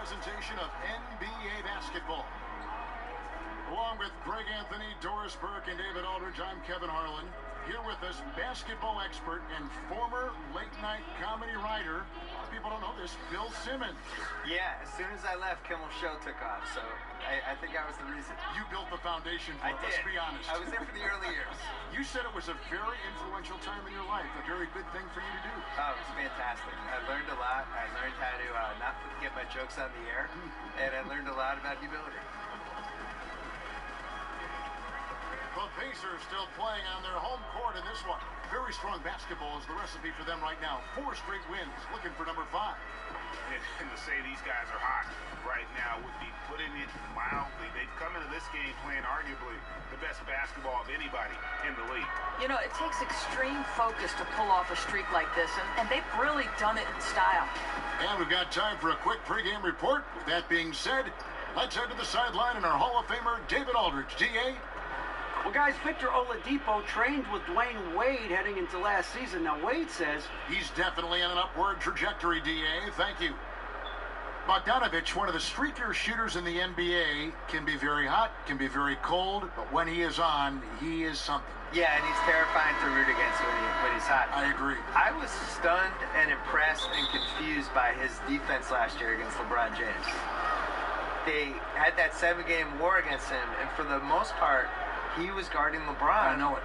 presentation of NBA basketball. Along with Greg Anthony, Doris Burke, and David Aldridge, I'm Kevin Harlan. Here with us, basketball expert and former late-night comedy writer. A lot of people don't know this, Bill Simmons. Yeah, as soon as I left, Kimmel's show took off, so I think I was the reason. You built the foundation for it, let's be honest. I was there for the early years. You said it was a very influential time in your life, a very good thing for you to do. Oh, it was fantastic. I learned a lot. I learned how to not get my jokes on the air, and I learned a lot about humility. The Pacers still playing on their home court in this one. Very strong basketball is the recipe for them right now. 4 straight wins, looking for number 5. And to say these guys are hot right now would be putting it mildly. They've come into this game playing arguably the best basketball of anybody in the league. You know, it takes extreme focus to pull off a streak like this, and they've really done it in style. And we've got time for a quick pregame report. With that being said, let's head to the sideline and our Hall of Famer, David Aldridge. DA? Well, guys, Victor Oladipo trained with Dwayne Wade heading into last season. Now, Wade says he's definitely on an upward trajectory, DA. Thank you. Bogdanovich, one of the streakier shooters in the NBA, can be very hot, can be very cold, but when he is on, he is something. Yeah, and he's terrifying to root against when he's hot. I agree. I was stunned and impressed and confused by his defense last year against LeBron James. They had that 7-game war against him, and for the most part, he was guarding LeBron. I know it.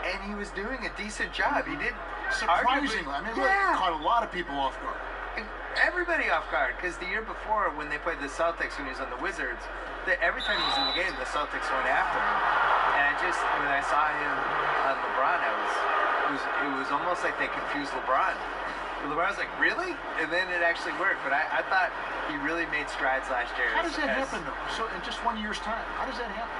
And he was doing a decent job. He did. Surprisingly. I mean, yeah. Caught a lot of people off guard. Everybody off guard, because the year before, when they played the Celtics, when he was on the Wizards, every time he was in the game, the Celtics went after him. And when I saw him on LeBron, it was almost like they confused LeBron. LeBron was like, really? And then it actually worked. But I thought he really made strides last year. How does that happen, though? So in just 1 year's time, how does that happen?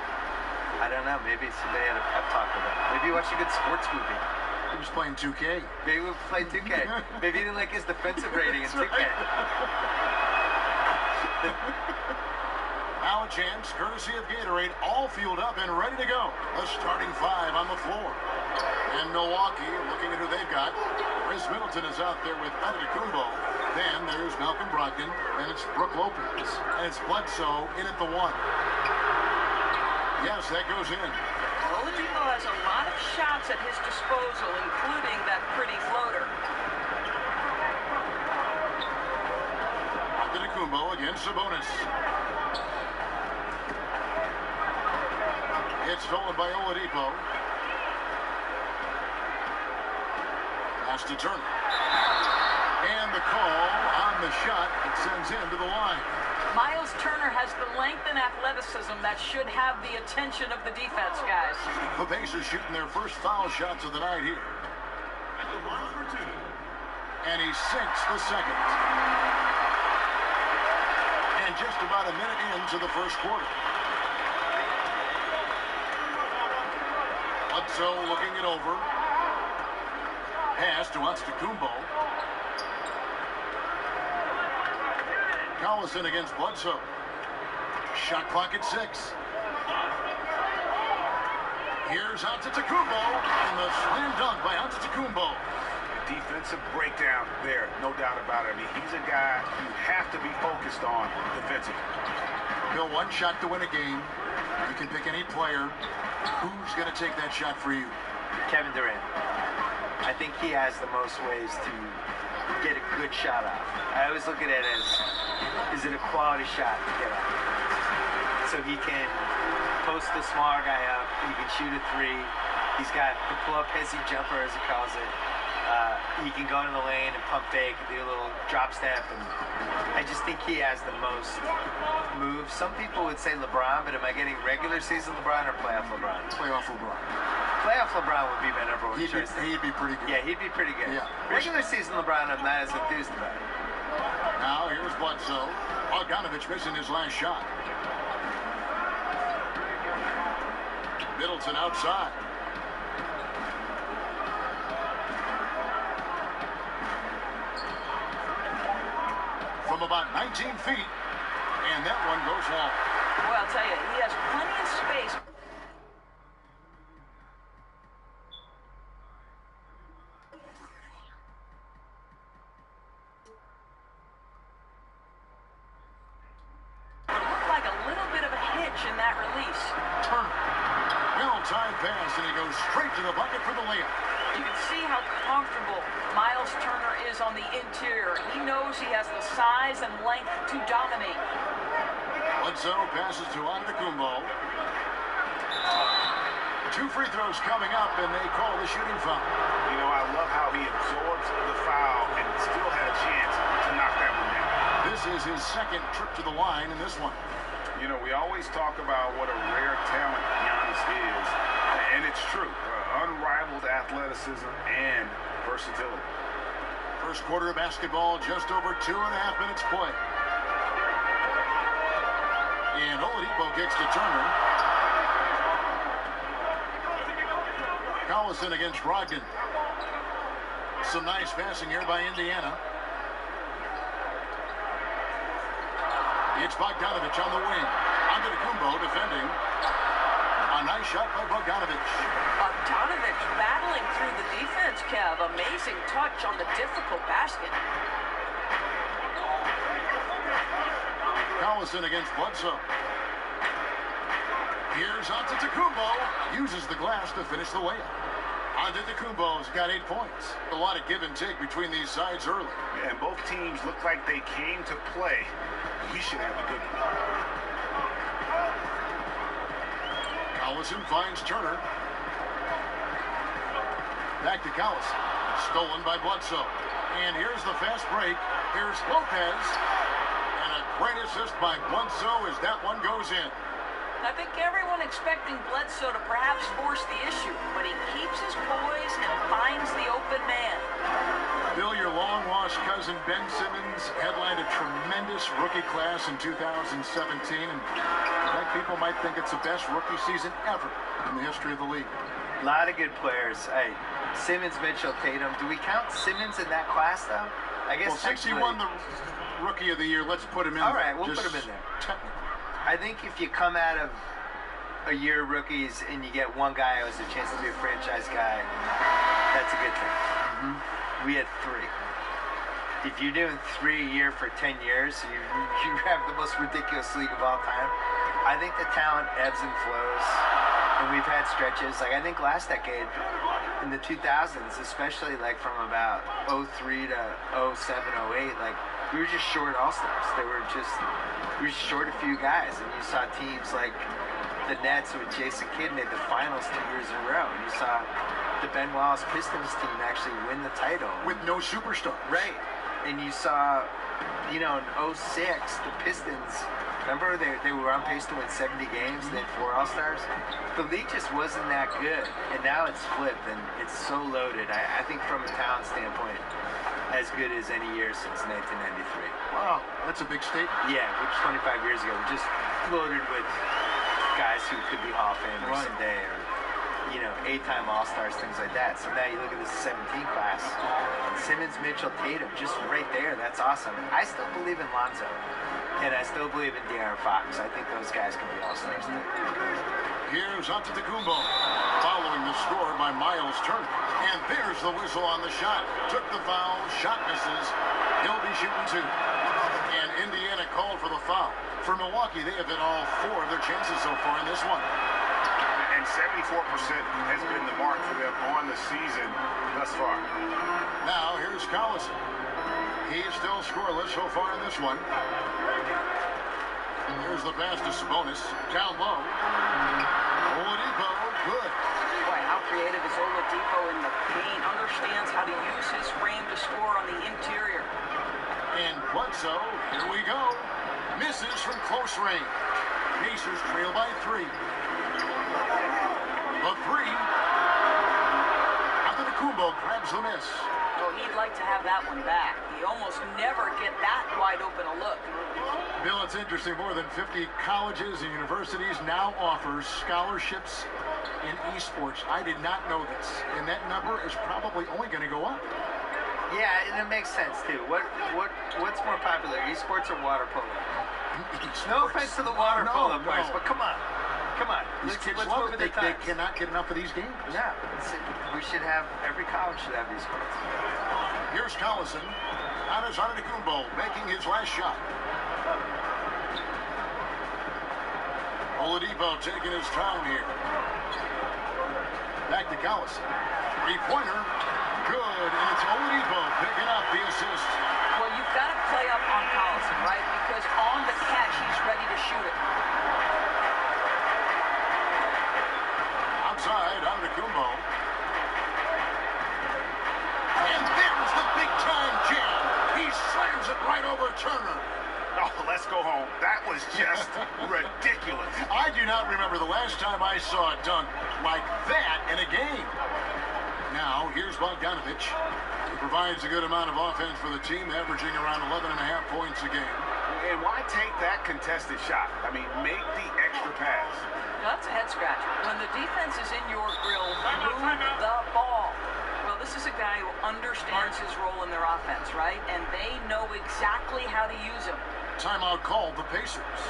I don't know. Maybe somebody had a pep talk with him. Maybe he watched a good sports movie. He was playing 2K. Maybe he played 2K. Maybe he didn't like his defensive rating in 2K. Right. Now a chance, courtesy of Gatorade, all fueled up and ready to go. The starting 5 on the floor. And Milwaukee, looking at who they've got. Chris Middleton is out there with Antetokounmpo. Then there's Malcolm Brogdon. And it's Brook Lopez. And it's Bledsoe in at the 1. Yes, that goes in. Oladipo has a lot of shots at his disposal, including that pretty floater. Antetokounmpo against Sabonis. It's stolen by Oladipo. Pass to Turner. And the call on the shot that sends him to the line. Miles Turner has the length and athleticism that should have the attention of the defense, guys. The Pacers shooting their first foul shots of the night here. And he sinks the second. And just about a minute into the first quarter. Bledsoe looking it over. Pass to Antetokounmpo. Collison against Bledsoe. Shot clock at 6. Here's Antetokounmpo, and the slam dunk by Antetokounmpo. Defensive breakdown there, no doubt about it. I mean, he's a guy you have to be focused on defensively. Bill, one shot to win a game. You can pick any player. Who's going to take that shot for you? Kevin Durant. I think he has the most ways to get a good shot off. I always look at it as, is it a quality shot to get off? So he can post the smaller guy up, he can shoot a 3, he's got the pull-up hezzy jumper, as he calls it. He can go in the lane and pump fake, do a little drop step, and I just think he has the most moves. Some people would say LeBron, but am I getting regular season LeBron or playoff LeBron? Playoff LeBron. Playoff LeBron would be my number 1 choice. He'd be pretty good. Yeah, he'd be pretty good. Yeah. Regular season LeBron, I'm not as enthused about it. Now here's Bledsoe. Bogdanovich missing his last shot. Middleton outside. From about 19 feet, and that one goes long. Well, I'll tell you, he has plenty of space. straight to the bucket for the layup. You can see how comfortable Miles Turner is on the interior. He knows he has the size and length to dominate. Bledsoe passes to Antetokounmpo. 2 free throws coming up, and they call the shooting foul. You know, I love how he absorbs the foul and still had a chance to knock that one down. This is his second trip to the line in this one. You know, we always talk about what a rare talent Giannis is, and it's true. Unrivaled athleticism and versatility. First quarter of basketball, just over 2.5 minutes play. And Oladipo kicks to Turner. Collison against Brogdon. Some nice passing here by Indiana. It's Bogdanovich on the wing. Antetokounmpo defending. A nice shot by Bogdanovich. Bogdanovich battling through the defense, Kev. Amazing touch on the difficult basket. Collison against Bledsoe. Here's Antetokounmpo. Uses the glass to finish the layup. Antetokounmpo's got 8 points. A lot of give and take between these sides early. And both teams look like they came to play. We should have a good one. Collison finds Turner. Back to Collison. Stolen by Bledsoe. And here's the fast break. Here's Lopez. And a great assist by Bledsoe as that one goes in. I think everyone expecting Bledsoe to perhaps force the issue, but he keeps his poise and finds the open man. Bill, your long-lost cousin Ben Simmons headlined a tremendous rookie class in 2017, and in fact, people might think it's the best rookie season ever in the history of the league. A lot of good players. Hey, Simmons, Mitchell, Tatum. Do we count Simmons in that class, though? I guess. Well, 61 the rookie of the year. Let's put him in. All there. right, we'll put him in there. Technically. I think if you come out of a year of rookies and you get one guy who has a chance to be a franchise guy, that's a good thing. Mm-hmm. We had 3. If you're doing 3 a year for 10 years, you have the most ridiculous league of all time. I think the talent ebbs and flows, and we've had stretches. Like I think last decade, in the 2000s, especially like from about 03 to 07, 08, like we were just short all-stars. We were just short a few guys, and you saw teams like the Nets with Jason Kidd made the finals 2 years in a row. And you saw the Ben Wallace Pistons team actually win the title. With no superstar. Right. And you saw, you know, in 06, the Pistons, remember they were on pace to win 70 games, they had 4 All-Stars? The league just wasn't that good. And now it's flipped, and it's so loaded. I think from a talent standpoint, as good as any year since 1993. Wow, that's a big statement. Yeah, which 25 years ago, we're just loaded with guys who could be Hall of Famers someday, or, you know, 8-time All-Stars, things like that. So now you look at this 17 class, Simmons, Mitchell, Tatum, just right there. That's awesome. I still believe in Lonzo, and I still believe in De'Aaron Fox. I think those guys can be All-Stars too. Here's Antetokounmpo, following the score by Miles Turner. And there's the whistle on the shot. Took the foul, shot misses. He'll be shooting 2. And Indiana called for the foul. For Milwaukee, they have hit all 4 of their chances so far in this one. And 74% has been the mark for them on the season thus far. Now, here's Collison. He's still scoreless so far in this one. Here's the pass to Sabonis. Down low. Oladipo, good. Boy, how creative is Oladipo in the paint. Understands how to use his frame to score on the interior. And Bledsoe, here we go. Misses from close range. Pacers trail by 3. The 3. Antetokounmpo grabs the miss. Well, he'd like to have that one back. He almost never get that wide open a look. Bill, it's interesting. More than 50 colleges and universities now offer scholarships in esports. I did not know this, and that number is probably only going to go up. Yeah, and it makes sense too. What's more popular, esports or water polo? No offense to the water polo players, but come on. These kids let's love move it. with the They times. cannot get enough of these games. Yeah, we should have, every college should have these sports. Here's Collison. Giannis Antetokounmpo making his last shot. Oladipo taking his time here. Back to Collison. Three-pointer. Good. And it's Oladipo picking up the assist. Well, you've got to play up on Collison, right? Because on the catch, he's ready to shoot it. Outside, Antetokounmpo. And there's the big-time jam. He slams it right over Turner. Oh, let's go home. That was just ridiculous. I do not remember the last time I saw a dunk like that in a game. Now, here's Bogdanovich. He provides a good amount of offense for the team, averaging around 11.5 points a game. And why take that contested shot? I mean, make the extra pass. Now, that's a head scratcher. When the defense is in your grill, move the ball. Well, this is a guy who understands his role in their offense, right? And they know exactly how to use him. Timeout called the Pacers.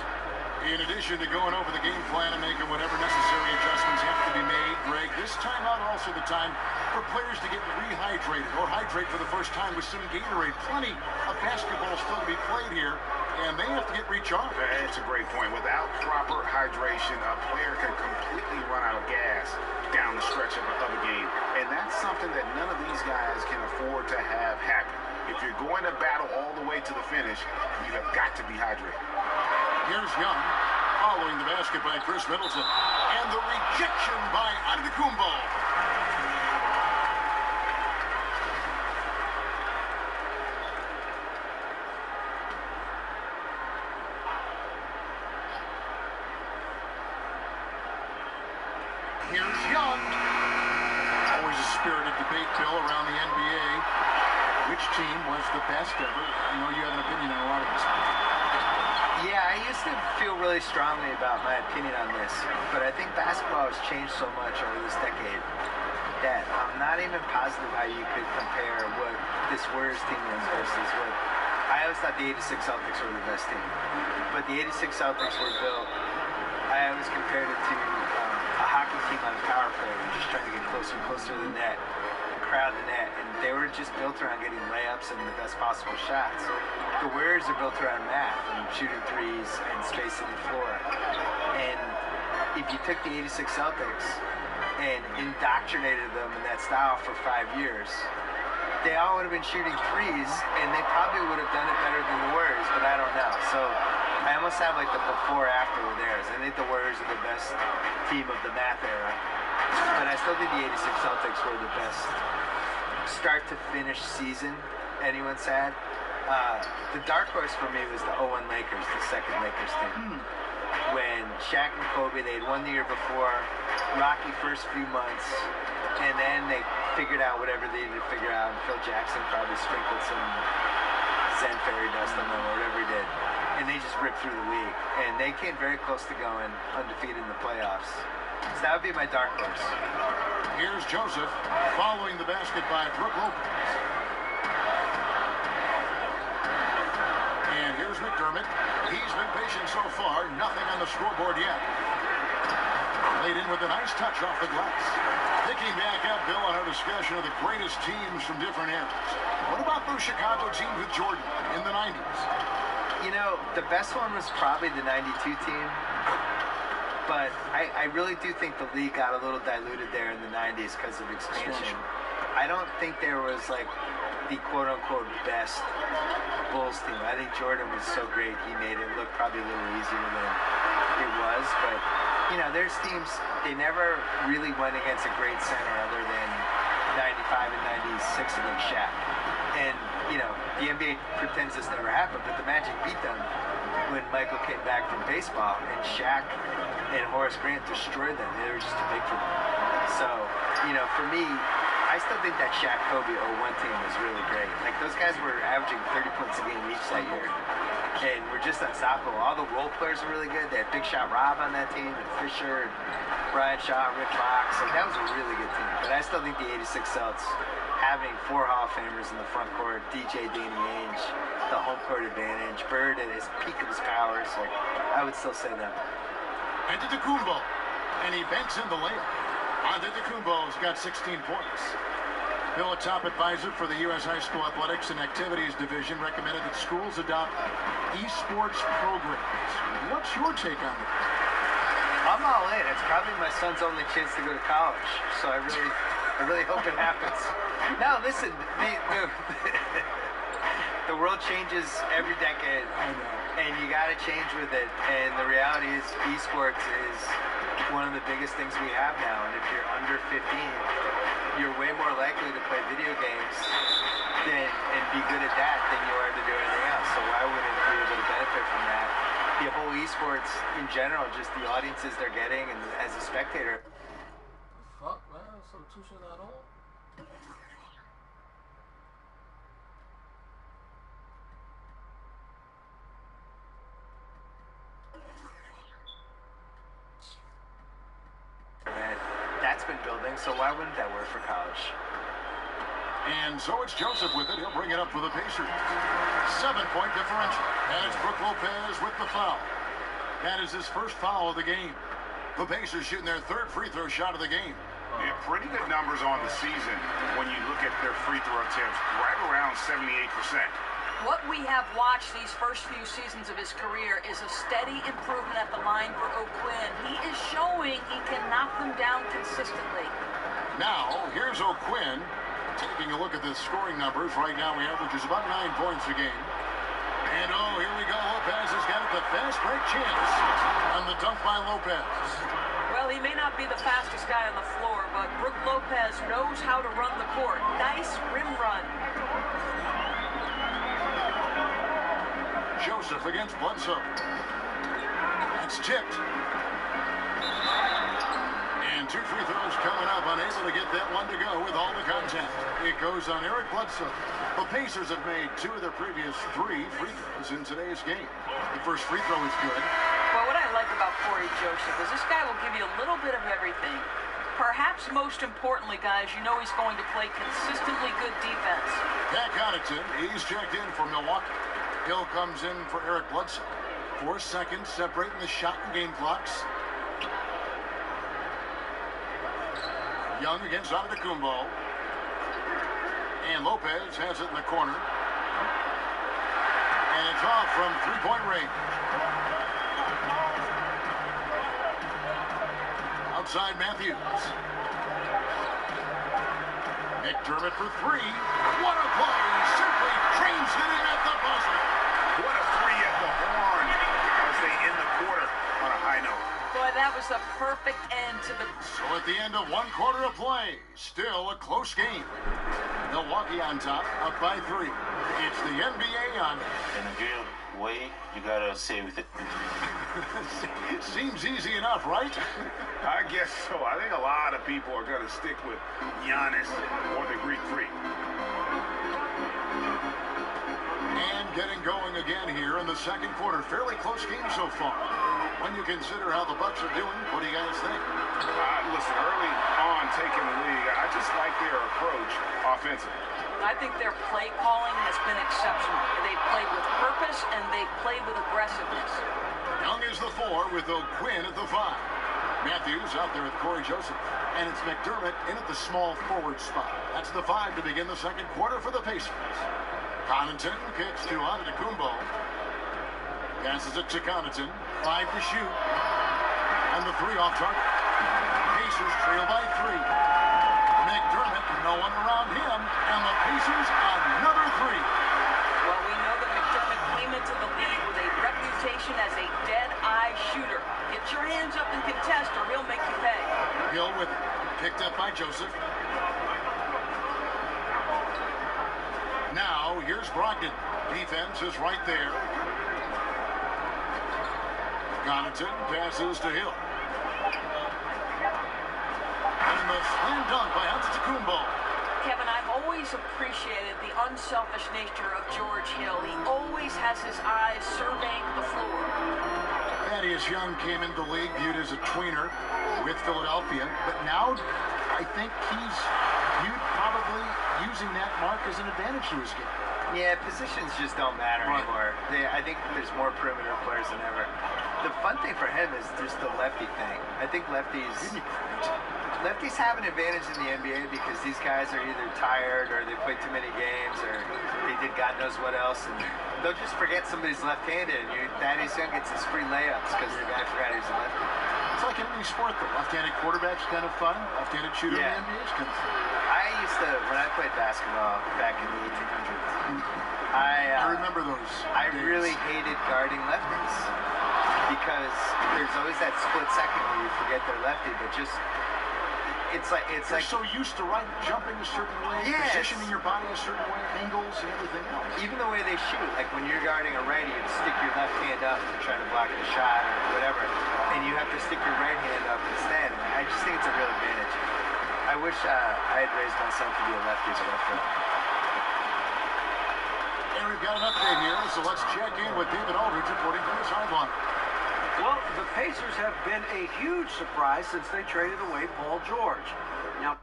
In addition to going over the game plan and making whatever necessary adjustments have to be made, Greg, this timeout also the time for players to get rehydrated or hydrate for the first time with some Gatorade. Plenty of basketball still to be played here, and they have to get recharged. That's a great point. Without proper hydration, a player can completely run out of gas down the stretch of a game. And that's something that none of these guys can afford to have happen. If you're going to battle all the way to the finish, you have got to be hydrated. Here's Young, following the basket by Chris Middleton. And the rejection by Antetokounmpo. Here's Young. Always a spirited debate, Bill, around the NBA. Which team was the best ever? I know you have an opinion on a lot of this. Yeah, I used to feel really strongly about my opinion on this, but I think basketball has changed so much over this decade that I'm not even positive how you could compare what this Warriors team is versus what... I always thought the 86 Celtics were the best team, but the 86 Celtics were built... I always compared it to a hockey team on a power play, just trying to get closer and closer to the net, crowd the net, and they were just built around getting layups and the best possible shots. The Warriors are built around math and shooting threes and spacing the floor. And if you took the 86 Celtics and indoctrinated them in that style for 5 years, they all would have been shooting threes, and they probably would have done it better than the Warriors, but I don't know. So I almost have like the before-after with theirs. I think the Warriors are the best team of the math era, but I still think the 86 Celtics were the best start-to-finish season anyone's had. The dark horse for me was the 01 Lakers, the second Lakers team. When Shaq and Kobe, they had won the year before, rocky first few months, and then they figured out whatever they needed to figure out, and Phil Jackson probably sprinkled some Zen fairy dust on them or whatever he did, and they just ripped through the league. And they came very close to going undefeated in the playoffs. So that would be my dark horse. Here's Joseph, following the basket by Brook Lopez. And here's McDermott. He's been patient so far. Nothing on the scoreboard yet. Laid in with a nice touch off the glass. Picking back up, Bill, on our discussion of the greatest teams from different eras. What about those Chicago teams with Jordan in the 90s? You know, the best one was probably the 92 team. But I really do think the league got a little diluted there in the 90s because of expansion. I don't think there was, like, the quote-unquote best Bulls team. I think Jordan was so great, he made it look probably a little easier than it was. But, you know, there's teams, they never really went against a great center other than 95 and 96 against Shaq. And, you know, the NBA pretends this never happened, but the Magic beat them when Michael came back from baseball, and Shaq and Horace Grant destroyed them. They were just too big for them. So, you know, for me, I still think that Shaq-Kobe 01 team was really great. Like, those guys were averaging 30 points a game each that year. And were just unstoppable. All the role players were really good. They had Big Shot Rob on that team, and Fisher, and Brian Shaw, Rick Fox. Like, that was a really good team. But I still think the 86 Celts, having 4 Hall of Famers in the front court, DJ, Danny Ainge, the home court advantage, Bird at his peak of his powers, like, I would still say that. Antetokounmpo, and he banks in the layup. Antetokounmpo's got 16 points. Bill, a top advisor for the U.S. High School Athletics and Activities Division, recommended that schools adopt esports programs. What's your take on that? I'm all in. It's probably my son's only chance to go to college, so I really hope it happens. No, listen, the world changes every decade, and you got to change with it. And the reality is, esports is one of the biggest things we have now. And if you're under 15, you're way more likely to play video games and be good at that than you are to do anything else. So why wouldn't we be able to benefit from that? The whole esports in general, just the audiences they're getting, and as a spectator. Fuck, man, some tuition at all. That's been building, so why wouldn't that work for college? And so it's Joseph with it. He'll bring it up for the Pacers. 7-point differential. And it's Brook Lopez with the foul. That is his first foul of the game. The Pacers shooting their third free throw shot of the game. Yeah, pretty good numbers on the season when you look at their free throw attempts, right around 78%. What we have watched these first few seasons of his career is a steady improvement at the line for O'Quinn. He is showing he can knock them down consistently. Now, here's O'Quinn taking a look at the scoring numbers. Right now, he averages about 9 points a game. And oh, here we go. Lopez has got the fast break chance on the dunk by Lopez. Well, he may not be the fastest guy on the floor, but Brook Lopez knows how to run the court. Nice rim run. Joseph against Bledsoe. It's tipped. And 2 free throws coming up, unable to get that one to go with all the contact. It goes on Eric Bledsoe. The Pacers have made 2 of their previous 3 free throws in today's game. The first free throw is good. Well, what I like about Corey Joseph is this guy will give you a little bit of everything. Perhaps most importantly, guys, you know he's going to play consistently good defense. Pat Connaughton, he's checked in for Milwaukee. Hill comes in for Eric Bledsoe. 4 seconds separating the shot and game clocks. Young against Antetokounmpo. And Lopez has it in the corner. And it's off from 3-point range. Outside Matthews. McDermott for 3. What a play! Simply trains it in at the buzzer. What a 3 at the horn as they end the quarter on a high note. Boy, that was a perfect end to the... So at the end of 1 quarter of play, still a close game. Milwaukee on top, up by 3. It's the NBA on. In a good way, you gotta stay with it. Seems easy enough, right? I guess so. I think a lot of people are going to stick with Giannis or the Greek Freak. And getting going again here in the second quarter. Fairly close game so far. When you consider how the Bucks are doing, what do you guys think? Listen, early on taking the lead, I just like their approach offensively. I think their play calling has been exceptional. They played with purpose and they played with aggressiveness. Young is the 4 with O'Quinn at the 5. Matthews out there with Corey Joseph. And it's McDermott in at the small forward spot. That's the 5 to begin the second quarter for the Pacers. Connaughton kicks to Antetokounmpo. Passes it to Connaughton. 5 to shoot. And the 3 off target. Pacers trail by 3. McDermott, no one around him. And the Pacers another 3. Well, we know that McDermott came into the league with a reputation as a dead-eye shooter. Get your hands up and contest or he'll make you pay. Hill with it. Picked up by Joseph. Now, here's Brogdon. Defense is right there. Connaughton passes to Hill. And the slam dunk by Antetokounmpo. Kevin, I've always appreciated the unselfish nature of George Hill. He always has his eyes surveying the floor. Thaddeus Young came into the league viewed as a tweener with Philadelphia, but now I think he's viewed probably using that mark as an advantage to his game. Yeah, positions just don't matter anymore. I think there's more perimeter players than ever. The fun thing for him is just the lefty thing. I think lefties... Isn't he great? lefties have an advantage in the NBA because these guys are either tired or they played too many games or they did God knows what else, and they'll just forget somebody's left-handed, and Thaddeus Young gets his free layups because the guy forgot he was a lefty. It's like in any sport, though. Left-handed quarterback's kind of fun. Left-handed shooter in the NBA is kind of fun. I used to, when I played basketball back in the 1800s, I remember those I days. really hated guarding lefties because there's always that split second where you forget they're lefty, but just it's like You're so used to jumping a certain way, Yes. positioning your body a certain way, angles and everything else. even the way they shoot. Like when you're guarding a righty, you stick your left hand up to try to block the shot or whatever, and you have to stick your right hand up instead. And I just think it's a real advantage. I wish I had raised my son to be a lefty, but I feel. And we've got an update here, so let's check in with David Aldridge reporting from the sideline. Well, the Pacers have been a huge surprise since they traded away Paul George. Now,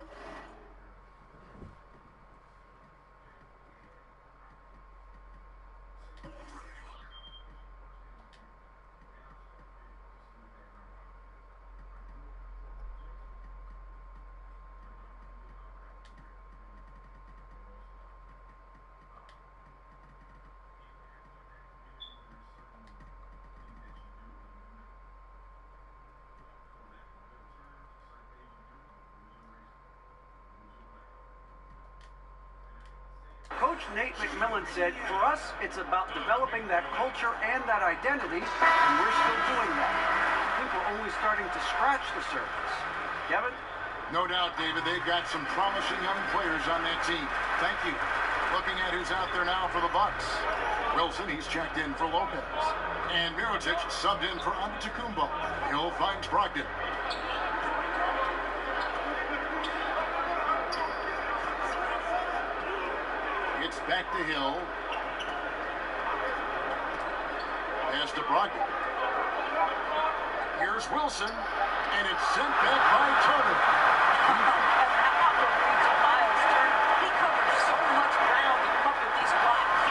Coach Nate McMillan said, for us, it's about developing that culture and that identity, and we're still doing that. I think we're only starting to scratch the surface. Kevin? No doubt, David, they've got some promising young players on that team. Thank you. Looking at who's out there now for the Bucks. Wilson, he's checked in for Lopez. And Mirotic subbed in for Antetokounmpo. Hill finds Brogdon. It's back to Hill. Pass to Brogdon. Here's Wilson, and it's sent back by Turner. He covers so much ground to come up with these blocks.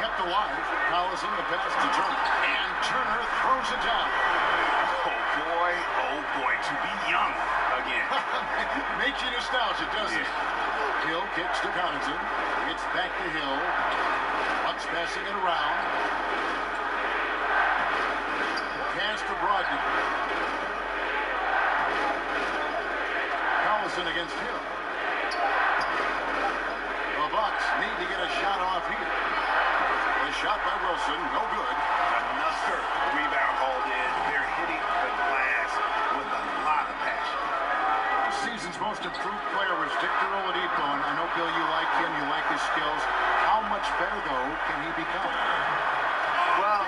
Kept alive. Collison, the pass to Turner. And Turner throws it down. Oh boy, to be young again. Makes you nostalgic, doesn't it? Hill kicks to Connaughton. It's back to Hill. Bucks passing it around. Pass to Brogdon. Collison against Hill. The Bucks need to get a shot off here. The shot by Wilson, no good. Another rebound hauled in. They're hitting the glass with a lot of passion. This season's most improved player was Victor Oladipo, and I know, Bill, you like him, you like his skills. How much better, though, can he become? Well,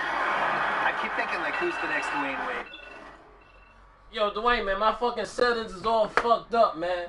I keep thinking, like, who's the next Dwayne Wade? Yo, Dwayne, man, my fucking settings is all fucked up, man.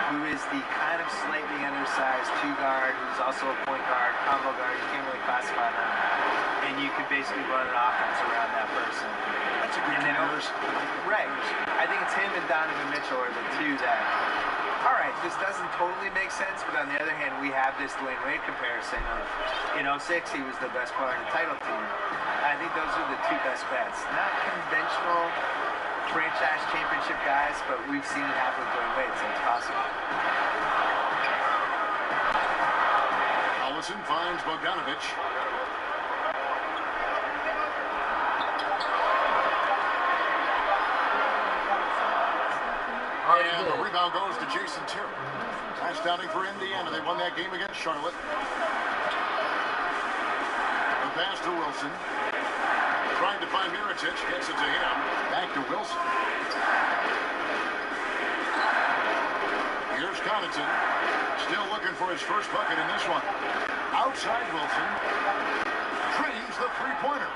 Who is the kind of slightly undersized two-guard who's also a point guard, combo guard. You can't really classify them. And you could basically run an offense around that person. That's a good comparison. Right. I think it's him and Donovan Mitchell are the two that, all right, this doesn't totally make sense, but on the other hand, we have this Dwayne Wade comparison of, in 06, he was the best player in the title team. I think those are the two best bets. Not conventional franchise championship guys, but we've seen it happen with Dwayne Wade, so it's possible. Collison finds Bogdanovich. And the rebound goes to Jason Terry. Last outing for Indiana. They won that game against Charlotte. The pass to Wilson. Trying to find Mirotic. Gets it to him. Back to Wilson. Connaughton. Still looking for his first bucket in this one. Outside Wilson. Drains the three-pointer.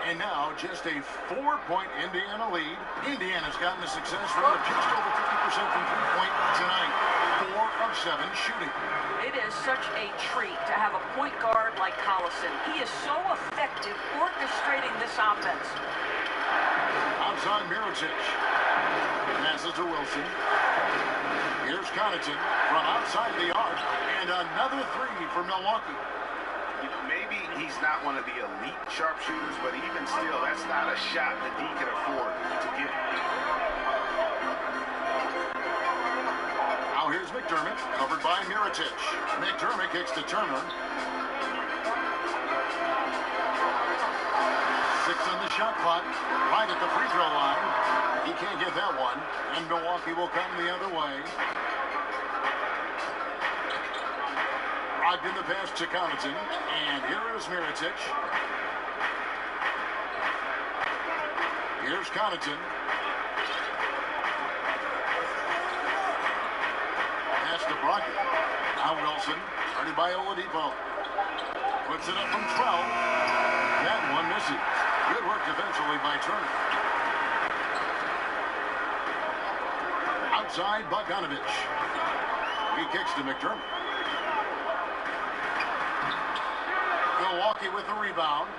And now just a 4-point Indiana lead. Indiana's gotten the success rate of just over 50% from three-point tonight. 4 of 7 shooting. It is such a treat to have a point guard like Collison. He is so effective orchestrating this offense. Outside Mirotic. Passes to Wilson. Here's Connaughton from outside the arc. And another three for Milwaukee. You know, maybe he's not one of the elite sharpshooters, but even still, that's not a shot that he can afford to give. Now here's McDermott, covered by Mirotic. McDermott kicks to Turner. 6 on the shot clock, right at the free throw line. He can't get that one, and Milwaukee will come the other way. Brogdon the pass to Connaughton, and here is Mirotic. Here's Connaughton. Pass to Brogdon. Now Wilson, started by Oladipo. Puts it up from 12. That one misses. Good work defensively by Turner. Outside Bogdanovich. He kicks to McDermott. Milwaukee with the rebound.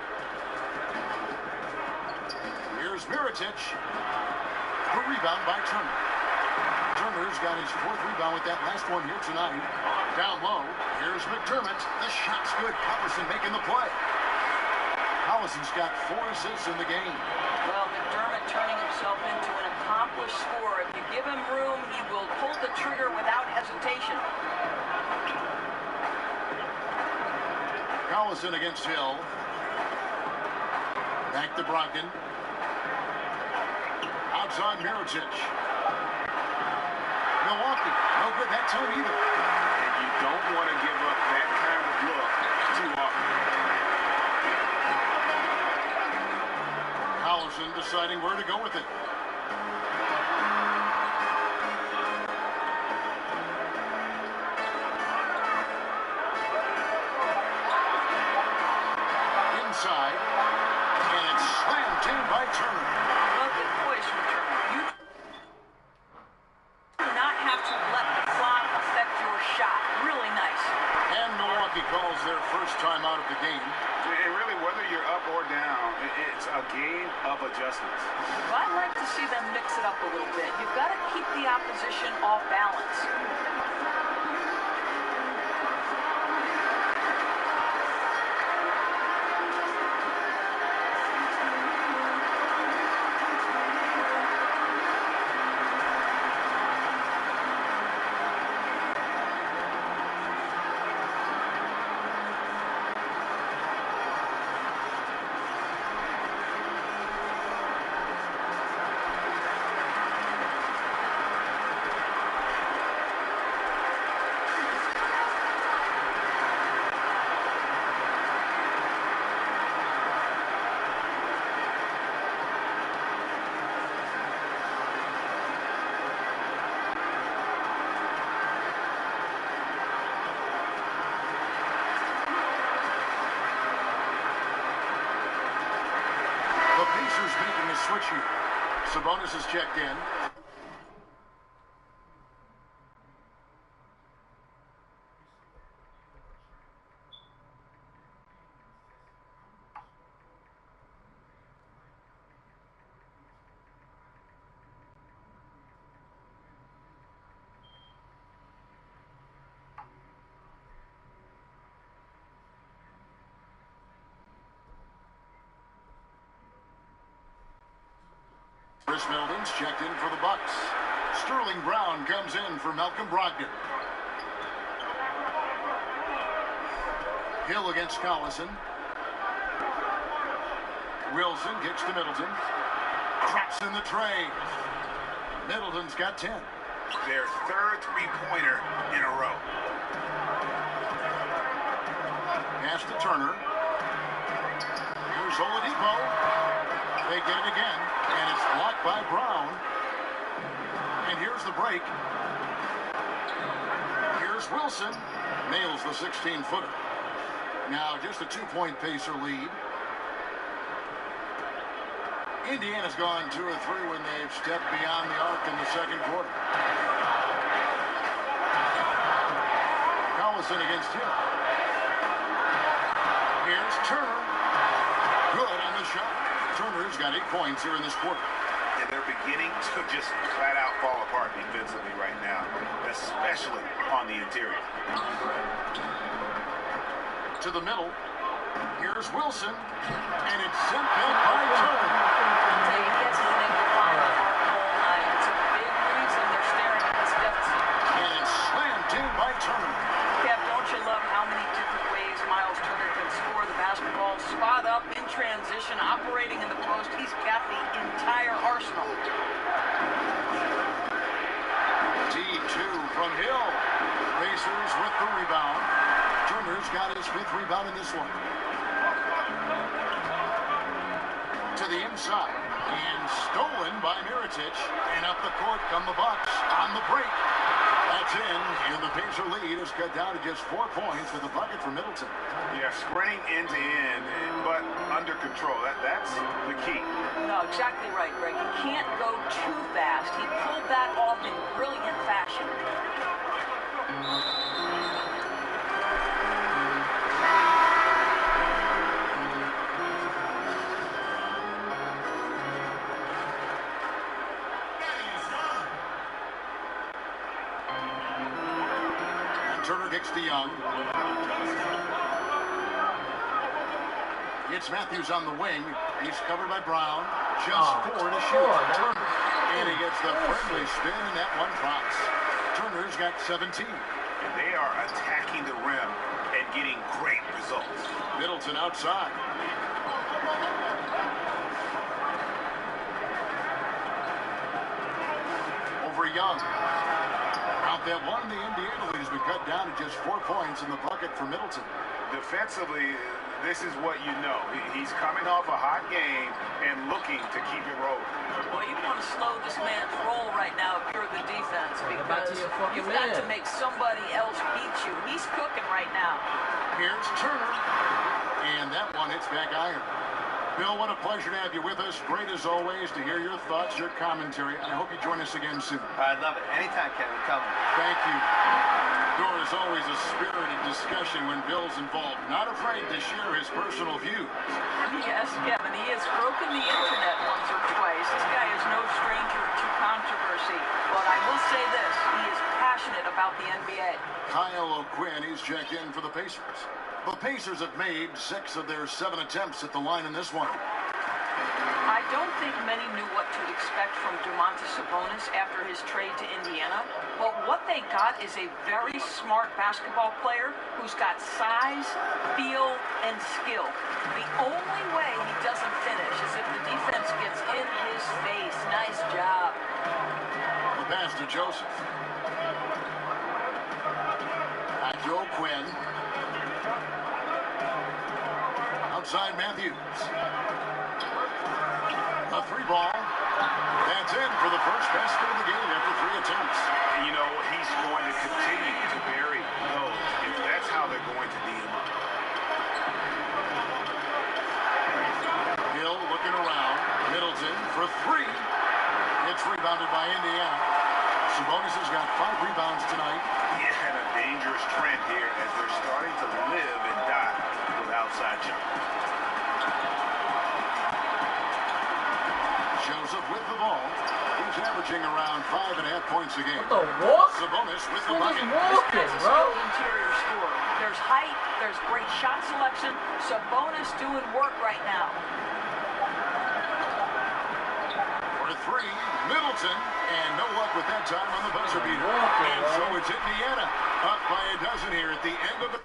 Here's Mirotic. The rebound by Turner. Turner's got his 4th rebound with that last one here tonight. Down low. Here's McDermott. The shot's good. Collison making the play. Collison's got 4 assists in the game. Well, McDermott turning himself into an accomplished scorer. If you give him room, he will pull the trigger without hesitation. Collison against Hill. Back to Brogdon. Outside Mirotic. Milwaukee, no good that time either. And you don't want to give up that kind of look too often. Collison deciding where to go with it. Inside, and it's slammed in by Turner. Well, good voice from Turner. You do not have to let the clock affect your shot. Really nice. And Milwaukee calls their first time out of the game. And really, whether you're up or down, it's a game of adjustments. Well, I'd like to see them mix it up a little bit. You've got to keep the opposition off balance. Making a switch here. Sabonis is checked in. Chris Middleton's checked in for the Bucks. Sterling Brown comes in for Malcolm Brogdon. Hill against Collison. Wilson kicks to Middleton. Drops in the tray. Middleton's got 10. Their 3rd three-pointer in a row. Pass to Turner. Here's Oladipo. They get it again, and it's blocked by Brown. And here's the break. Here's Wilson. Nails the 16-footer. Now just a 2-point Pacer lead. Indiana's gone 2 or 3 when they've stepped beyond the arc in the second quarter. Collison against Hill. Here's Turner. Good on the shot. Turner's got 8 points here in this quarter. And they're beginning to just flat out fall apart defensively right now, especially on the interior. To the middle. Here's Wilson. And it's sent back by Turner. He gets his name defined on our goal line. It's a big reason they're staring at this deficit. And it's slammed in by Turner. Kev, don't you love how many different ways Miles Turner can score the basketball? Spot up, in transition, operating in the post. He's got the entire arsenal. D2 from Hill. Pacers with the rebound. Turner's got his 5th rebound in this one. To the inside. And stolen by Mirotic. And up the court come the Bucks on the break. That's in, and the Pacer lead is cut down to just 4 points with a bucket for Middleton. Yeah, sprinting end to end, but under control. That's the key. No, exactly right, Greg. You can't go too fast. He pulled that off in brilliant fashion. Turner kicks to Young. It's Matthews on the wing. He's covered by Brown. Just 4 to shoot. Turner. And he gets the friendly spin, and that one drops. Turner's got 17. And they are attacking the rim and getting great results. Middleton outside. Over Young. Out that one, the Indiana lead has been cut down to just 4 points in the bucket for Middleton. Defensively, this is what you know. He's coming off a hot game and looking to keep it rolling. Well, you want to slow this man's roll right now if you're the defense, because you've got to make somebody else beat you. He's cooking right now. Here's Turner. And that one hits back iron. Bill, what a pleasure to have you with us. Great as always to hear your thoughts, your commentary. I hope you join us again soon. I love it. Anytime, Kevin. Come. Thank you. There is always a spirited discussion when Bill's involved. Not afraid to share his personal views. Yes, Kevin, he has broken the internet once or twice. This guy is no stranger to controversy. But I will say this, he is passionate about the NBA. Kyle O'Quinn, he's checked in for the Pacers. The Pacers have made 6 of their 7 attempts at the line in this one. I don't think many knew what to expect from Domantas Sabonis after his trade to Indiana, but what they got is a very smart basketball player who's got size, feel, and skill. The only way he doesn't finish is if the defense gets in his face. Nice job. The pass to Joseph. Back to O'Quinn. Outside Matthews. A 3-ball. That's in for the first basket of the game after 3 attempts. You know, he's going to continue to bury those if that's how they're going to D him up. Hill looking around. Middleton for 3. It's rebounded by Indiana. Sabonis has got 5 rebounds tonight. Yeah, and a dangerous trend here as they're starting to live and die with outside shots. Joseph with the ball. He's averaging around 5.5 points a game. What the what? Sabonis with the He's bucket. walking, This bro. is interior score. There's height, there's great shot selection. Sabonis doing work right now. For 3, Middleton. And no luck with that time on the buzzer beater. Walking, And so bro. it's Indiana up by a dozen here at the end of the...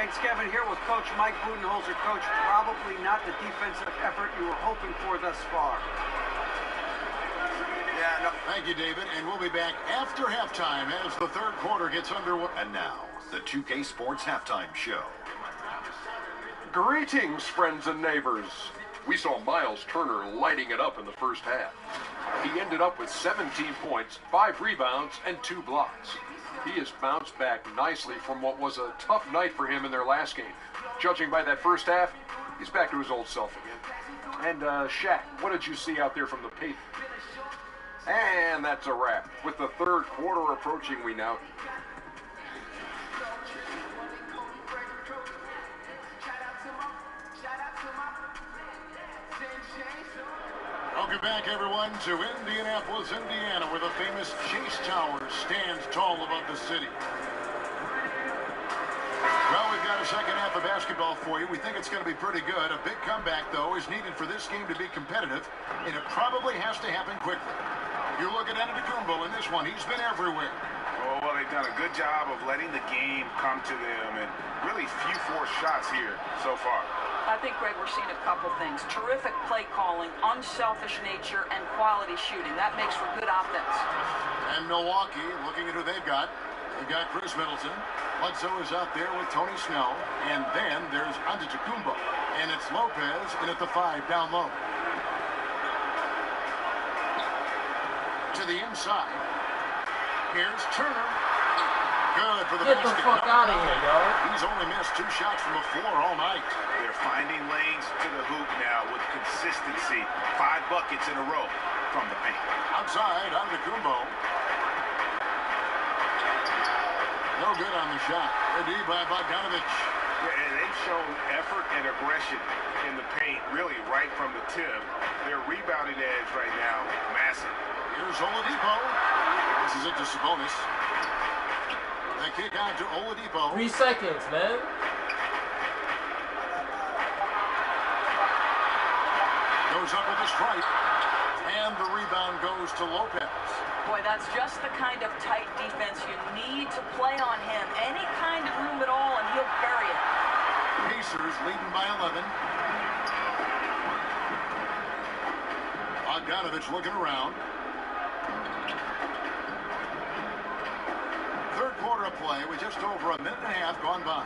Thanks, Kevin. Here with Coach Mike Budenholzer. Coach, probably not the defensive effort you were hoping for thus far. Yeah, no. Thank you, David. And we'll be back after halftime as the third quarter gets underway. And now, the 2K Sports Halftime Show. Greetings, friends and neighbors. We saw Miles Turner lighting it up in the first half. He ended up with 17 points, 5 rebounds, and 2 blocks. He has bounced back nicely from what was a tough night for him in their last game. Judging by that first half, he's back to his old self again. And, Shaq, what did you see out there from the paint? And that's a wrap. With the third quarter approaching, we now... Welcome back, everyone, to Indianapolis, Indiana, where the famous Chase Tower stands tall above the city. Well, we've got a second half of basketball for you. We think it's going to be pretty good. A big comeback, though, is needed for this game to be competitive, and it probably has to happen quickly. You look at Antetokounmpo in this one. He's been everywhere. Oh, well, they've done a good job of letting the game come to them, and really few forced shots here so far. I think, Greg, we're seeing a couple things. Terrific play calling, unselfish nature, and quality shooting. That makes for good offense. And Milwaukee, looking at who they've got. They've got Chris Middleton. Bledsoe is out there with Tony Snell. And then there's Antetokounmpo. And it's Lopez in at the 5 down low. To the inside. Here's Turner. Good for the Get the fuck out of here, yo. He's only missed 2 shots from the floor all night. They're finding lanes to the hoop now with consistency. 5 buckets in a row from the paint. Outside, Antetokounmpo. No good on the shot. Good D by Bogdanovich. Yeah, and they've shown effort and aggression in the paint, really right from the tip. Their rebounding edge right now, massive. Here's Oladipo. This is it to Sabonis. They kick out to Oladipo. 3 seconds, man. Goes up with a strike. And the rebound goes to Lopez. Boy, that's just the kind of tight defense you need to play on him. Any kind of room at all, and he'll bury it. Pacers leading by 11. Bogdanovich looking around. Third quarter of play with just over a minute and a half gone by.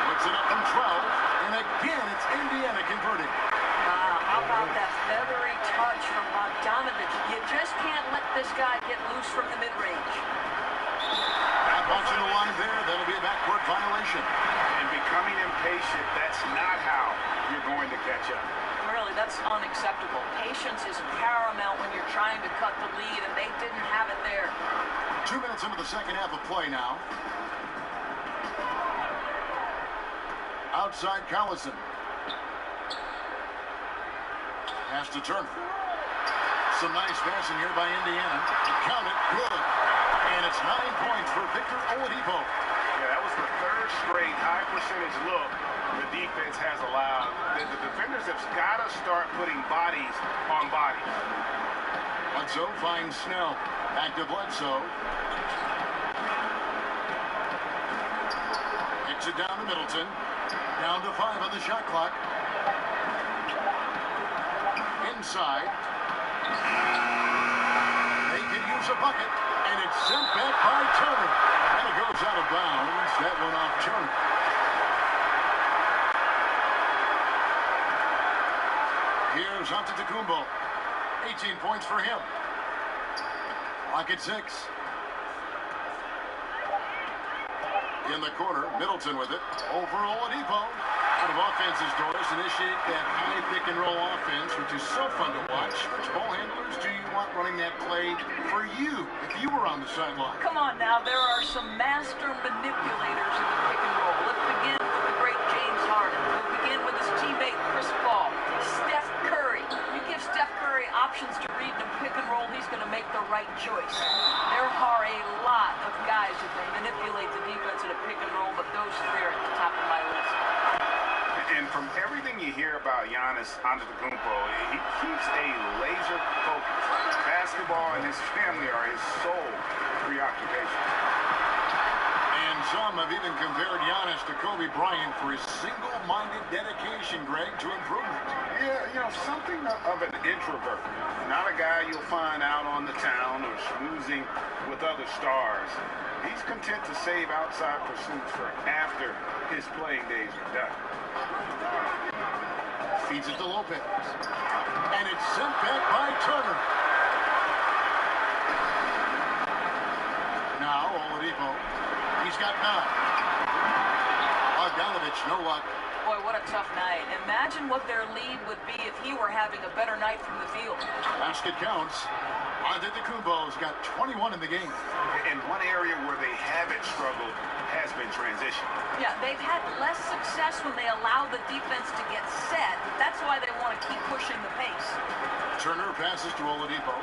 Puts it up from 12, and again it's Indiana converting. How about that feathery touch from Bogdanovich? You just can't let this guy get loose from the mid-range. That bunch in the line there, that'll be a backcourt violation. And becoming impatient, that's not how you're going to catch up. Really, that's unacceptable. Patience is paramount when you're trying to cut the lead, and they didn't have it there. 2 minutes into the second half of play now. Outside Collison. Pass to Turner. Some nice passing here by Indiana. Count it, good. And it's 9 points for Victor Oladipo. Yeah, that was the third straight high percentage look the defense has allowed. The defenders have got to start putting bodies on bodies. Bledsoe finds Snell. Back to Bledsoe. Kicks it down to Middleton. Down to 5 on the shot clock. Inside. They could use a bucket, and it's sent back by Turner. And it goes out of bounds. That one off Turner. Here's Antetokounmpo. 18 points for him. Lock at 6. In the corner, Middleton with it. Over Oladipo. Out of offenses, Doris, initiate that high pick-and-roll offense, which is so fun to watch. Which ball handlers do you want running that play for you if you were on the sideline? Come on now, there are some master manipulators in the pick-and-roll. Let's begin with the great James Harden. We'll begin with his teammate Chris Paul. Steph Curry. You give Steph Curry options to read in a pick-and-roll, he's going to make the right choice. There are a lot of guys who can manipulate the defense in a pick-and-roll, but those 3 are at the top of my list. And from everything you hear about Giannis Antetokounmpo, he keeps a laser focus. Basketball football and his family are his sole preoccupation. And some have even compared Giannis to Kobe Bryant for his single-minded dedication, Greg, to improvement. Yeah, you know, something of an introvert. Not a guy you'll find out on the town or schmoozing with other stars. He's content to save outside pursuits for after his playing days are done. Feeds it to Lopez. And it's sent back by Turner. Now, Oladipo. He's got 9. Bogdanovich, no luck. Boy, what a tough night. Imagine what their lead would be if he were having a better night from the field. Basket counts. Antetokounmpo's got 21 in the game. And one area where they haven't struggled has been transition. Yeah, they've had less success when they allow the defense to get set. That's why they want to keep pushing the pace. Turner passes to Oladipo.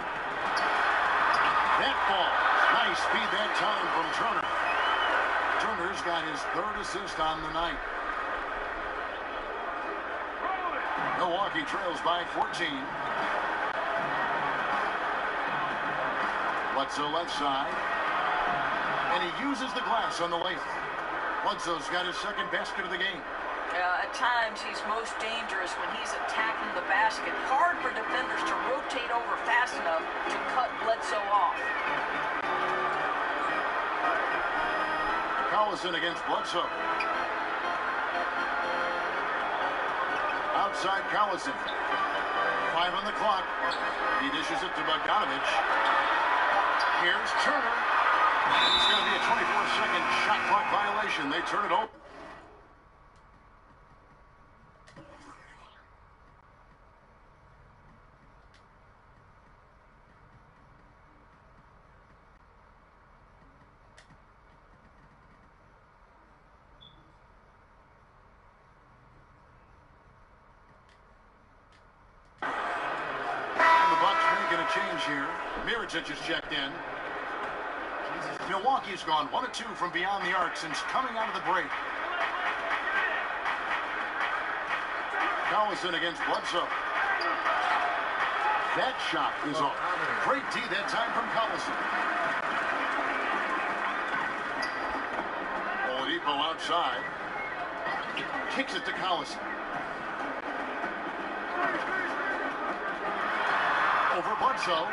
That ball. Nice speed that time from Turner. Turner's got his 3rd assist on the night. Milwaukee trails by 14. Bledsoe left side. And he uses the glass on the layup. Bledsoe's got his 2nd basket of the game. At times, he's most dangerous when he's attacking the basket. Hard for defenders to rotate over fast enough to cut Bledsoe off. Collison against Bledsoe. Outside Collison. 5 on the clock. He dishes it to Bogdanovich. Here's Turner. It's going to be a 24-second shot clock violation. They turn it over. Change here. Mirotic is checked in. Milwaukee's gone 1 of 2 from beyond the arc since coming out of the break. Collison against Bledsoe. That shot is off. Great D that time from Collison. Oladipo outside. Kicks it to Collison. Over Bledsoe.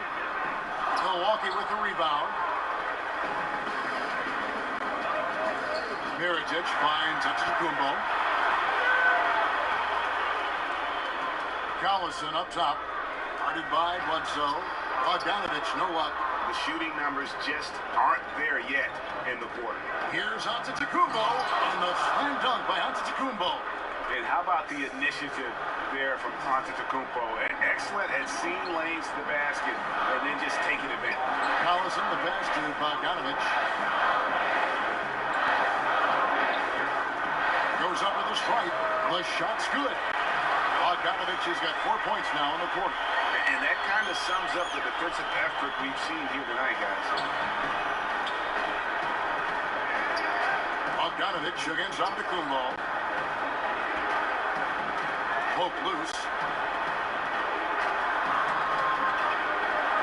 Milwaukee with the rebound. Mirotic finds Antetokounmpo. Collison up top. Guarded by Bledsoe. Bogdanovich, no luck. The shooting numbers just aren't there yet in the quarter. Here's Antetokounmpo and the slam dunk by Antetokounmpo. And how about the initiative there from Antetokounmpo? Excellent at seeing lanes to the basket and then just taking advantage. Collison, the pass to Bogdanovich. Goes up with a stripe. The shot's good. Bogdanovich has got 4 points now in the quarter. And that kind of sums up the defensive effort we've seen here tonight, guys. Bogdanovich against Antetokounmpo. Poke loose.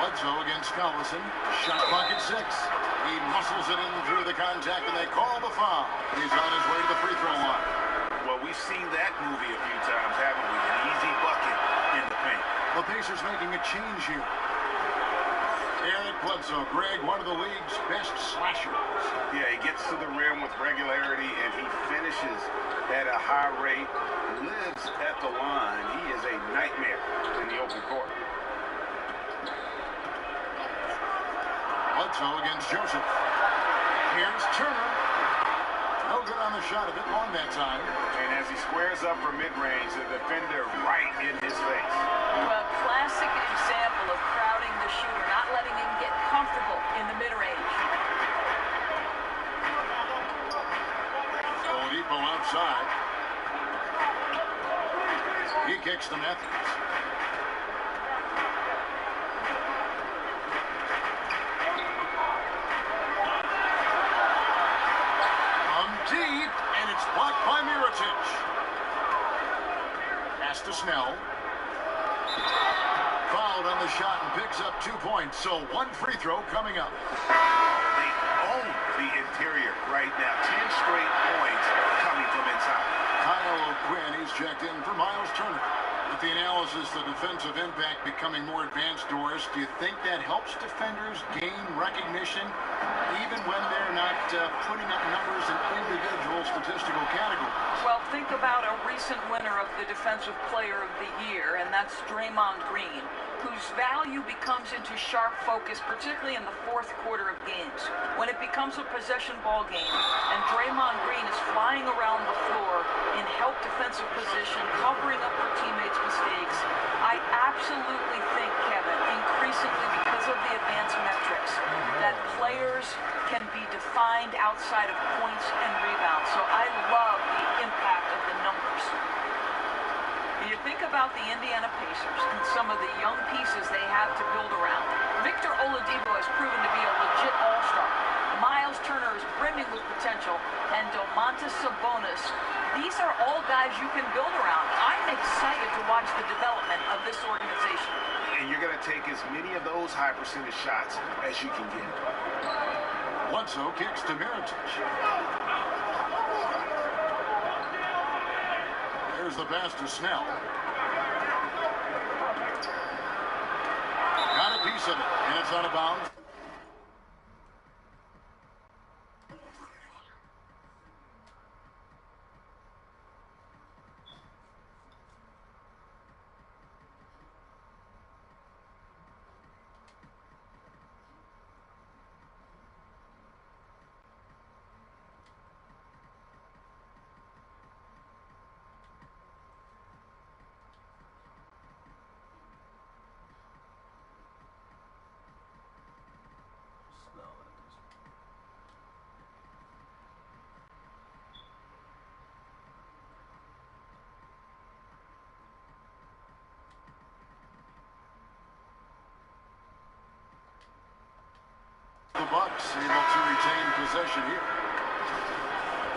Bledsoe against Collison. Shot clock at 6. He muscles it in through the contact, and they call the foul. He's on his way to the free throw line. Well, we've seen that movie a few times, haven't we? An easy bucket in the paint. The Pacers making a change here. Eric Bledsoe, Greg, one of the league's best slashers. Yeah, he gets to the rim with regularity, and he finishes at a high rate, lives at the line. He is a nightmare in the open court. Bledsoe against Joseph. Here's Turner. No good on the shot, a bit long that time. And as he squares up for mid-range, the defender right in his face. A classic example of crowding the shooter, not letting him get comfortable in the mid-range. Oladipo outside. He kicks to Matthews. Deep, and it's blocked by Mirotic. Pass to Snell. Fouled on the shot and picks up 2 points. So 1 free throw coming up. They own the interior right now. 10 straight points coming from inside. Kyle O'Quinn, he's checked in for Miles Turner. With the analysis, the defensive impact becoming more advanced, Doris, do you think that helps defenders gain recognition even when they're not putting up numbers in individual statistical categories? Well, think about a recent winner of the Defensive Player of the Year, and that's Draymond Green, whose value becomes into sharp focus, particularly in the fourth quarter of games. When it becomes a possession ball game, and Draymond Green is flying around the floor in help defensive position, covering up her teammates' mistakes, I absolutely think, Kevin, increasingly because of the advanced metrics, that players can be defined outside of points and rebounds. So I love the impact of the numbers. You think about the Indiana Pacers and some of the young pieces they have to build around. Victor Oladipo has proven to be a legit all-star. Miles Turner is brimming with potential, and Domantas Sabonis. These are all guys you can build around. I'm excited to watch the development of this organization. And you're going to take as many of those high percentage shots as you can get. Bledsoe kicks to Mirotic. There's the pass to Snell. Got a piece of it, and it's out of bounds. The Bucks able to retain possession here.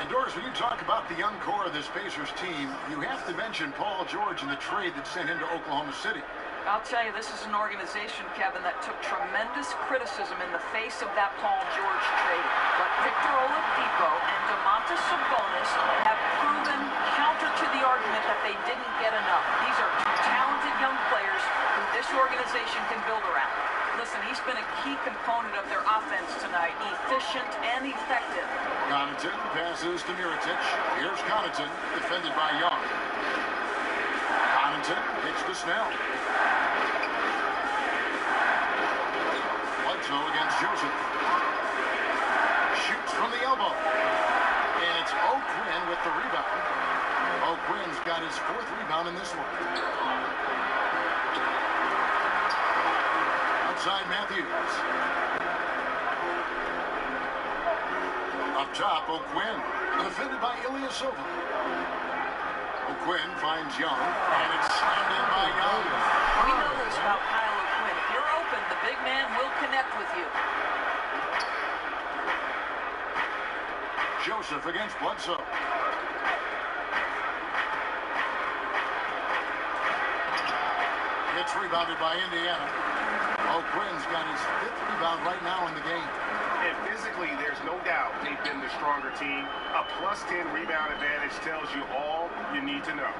And Doris, when you talk about the young core of this Pacers team, you have to mention Paul George and the trade that sent him to Oklahoma City. I'll tell you, this is an organization, Kevin, that took tremendous criticism in the face of that Paul George trade. But Victor Oladipo and Domantas Sabonis have proven counter to the argument that they didn't get enough. These are two talented young players who this organization can build around. Listen, he's been a key component of their offense tonight, efficient and effective. Connaughton passes to Mirotic. Here's Connaughton, defended by Young. Connaughton hits to Snell. Bledsoe against Joseph. Shoots from the elbow. And it's O'Quinn with the rebound. O'Quinn's got his 4th rebound in this one. Outside Matthews. Up top, O'Quinn. Defended by Ilyasova. O'Quinn finds Young, and it's slammed in by Young. We know this about Kyle O'Quinn. If you're open, the big man will connect with you. Joseph against Bledsoe. It's rebounded by Indiana. O'Quinn's got his 5th rebound right now in the game. And physically, there's no doubt they've been the stronger team. A +10 rebound advantage tells you all you need to know.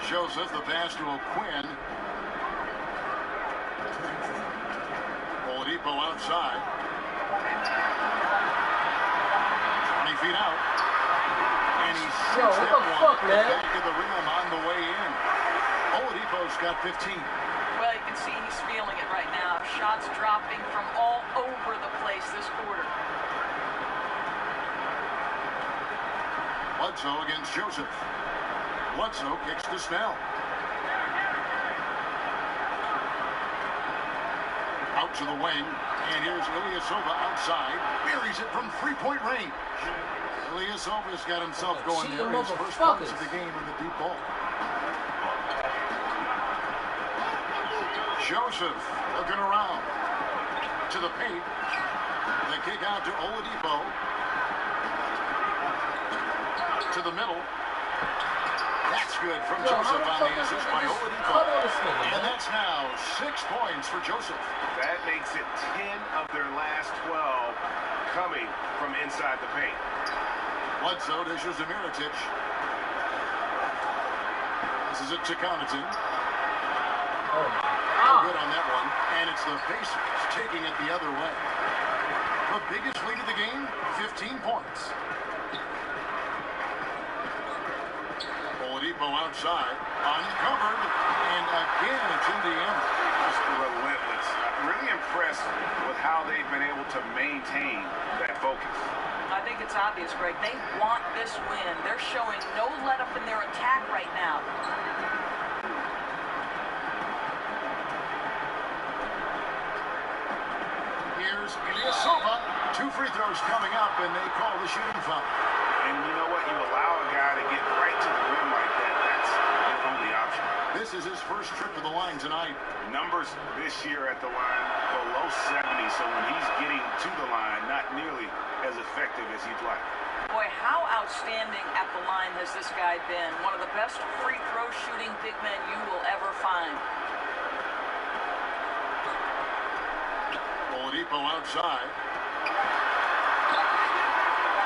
Joseph, the pass to O'Quinn. Oladipo outside. 20 feet out. And he shoots that one back of the rim on the way in. Oladipo's got 15. Well, you can see he's feeling it right now. Shots dropping from all over the place this quarter. Bledsoe against Joseph. Bledsoe kicks to Snell. Out to the wing. And here's Ilyasova outside. Buries it from 3-point range. Ilyasova's got himself going there. His first points of the game in the deep ball. Joseph looking around to the paint. The kick out to Oladipo. To the middle. That's good from Joseph on the assist by Oladipo. And that's now 6 points for Joseph. That makes it 10 of their last 12 coming from inside the paint. Bledsoe dishes to Mirotic. This is it to Connaughton. Good on that one. And it's the Pacers taking it the other way. The biggest lead of the game, 15 points. Oladipo outside, uncovered, and again it's Indiana. Just relentless. Really impressed with how they've been able to maintain that focus. I think it's obvious, Greg. They want this win. They're showing no let-up in their attack right now. Here's Ilyasova. 2 free throws coming up, and they call the shooting foul. And you know what? You allow a guy to get right to the rim like that. That's the only option. This is his first trip to the line tonight. Numbers this year at the line below 70, so when he's getting to the line, not nearly as effective as he'd like. Boy, how outstanding at the line has this guy been. One of the best free throw shooting big men you will ever find. Oladipo outside.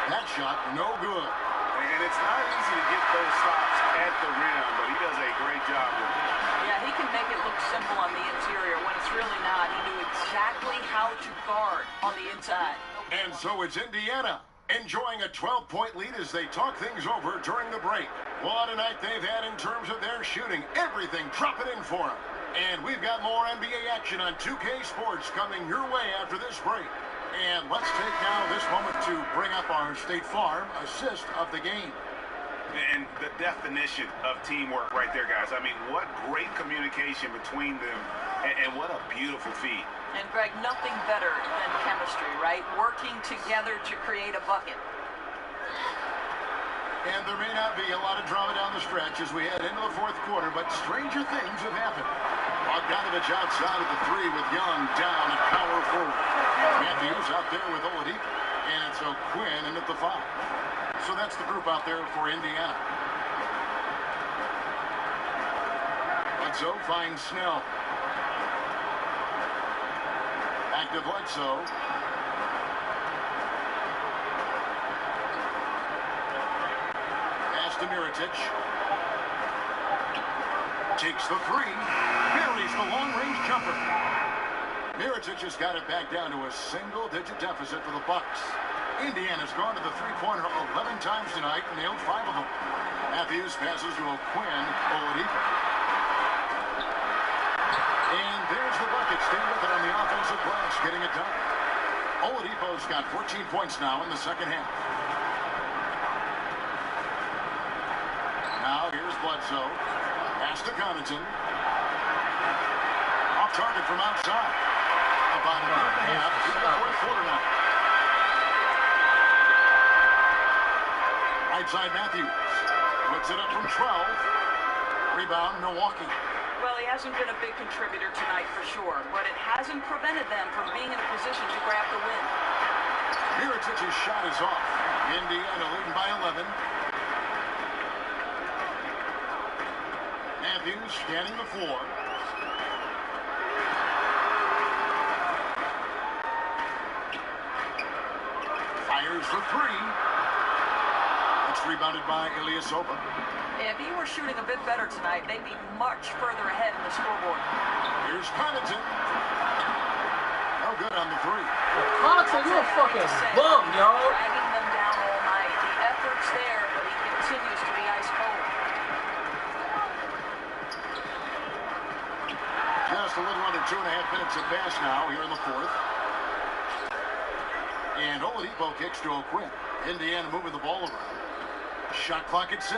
That shot, no good. And it's not easy to get those stops at the rim, but he does a great job with it. Yeah, he can make it look simple on the interior when it's really not. He knew exactly how to guard on the inside. And so it's Indiana enjoying a 12-point lead as they talk things over during the break. What a night they've had in terms of their shooting. Everything dropping in for them. And we've got more NBA action on 2K Sports coming your way after this break. And let's take now this moment to bring up our State Farm assist of the game. And the definition of teamwork right there, guys. I mean, what great communication between them, and what a beautiful feed. And Greg, nothing better than chemistry, right? Working together to create a bucket. And there may not be a lot of drama down the stretch as we head into the fourth quarter, but stranger things have happened. Bogdanovich outside at the 3 with Young down at power forward. Matthews out there with Oladipo. And it's O'Quinn in at the 5. So that's the group out there for Indiana. Bledsoe finds Snell. Back to Bledsoe. Pass to Mirotic. Takes the 3. Buries the long-range jumper. Mirotic has got it back down to a single-digit deficit for the Bucks. Indiana's gone to the three-pointer 11 times tonight, nailed 5 of them. Matthews passes to O'Quinn. Oladipo. And there's the bucket. Stay with it on the offensive glass, getting it done. Oladipo's got 14 points now in the second half. Now here's Bledsoe. Pass to Connaughton. Off target from outside. About a minute and a half in the fourth quarter now. Right side Matthews. Puts it up from 12. Rebound Milwaukee. Well, he hasn't been a big contributor tonight for sure, but it hasn't prevented them from being in a position to grab the win. Mirotic's shot is off. Indiana leading by 11. Matthews scanning the floor. Fires for 3. It's rebounded by Ilyasova. If he were shooting a bit better tonight, they'd be much further ahead in the scoreboard. Here's Connaughton. No good on the 3. Connaughton, you a fucking bum, y'all. Dragging them down all night. The effort's there, but he continues to be ice cold. Just a little under 2.5 minutes have passed now here in the fourth. And Oladipo kicks to O'Quinn. Indiana moving the ball around. Shot clock at 6.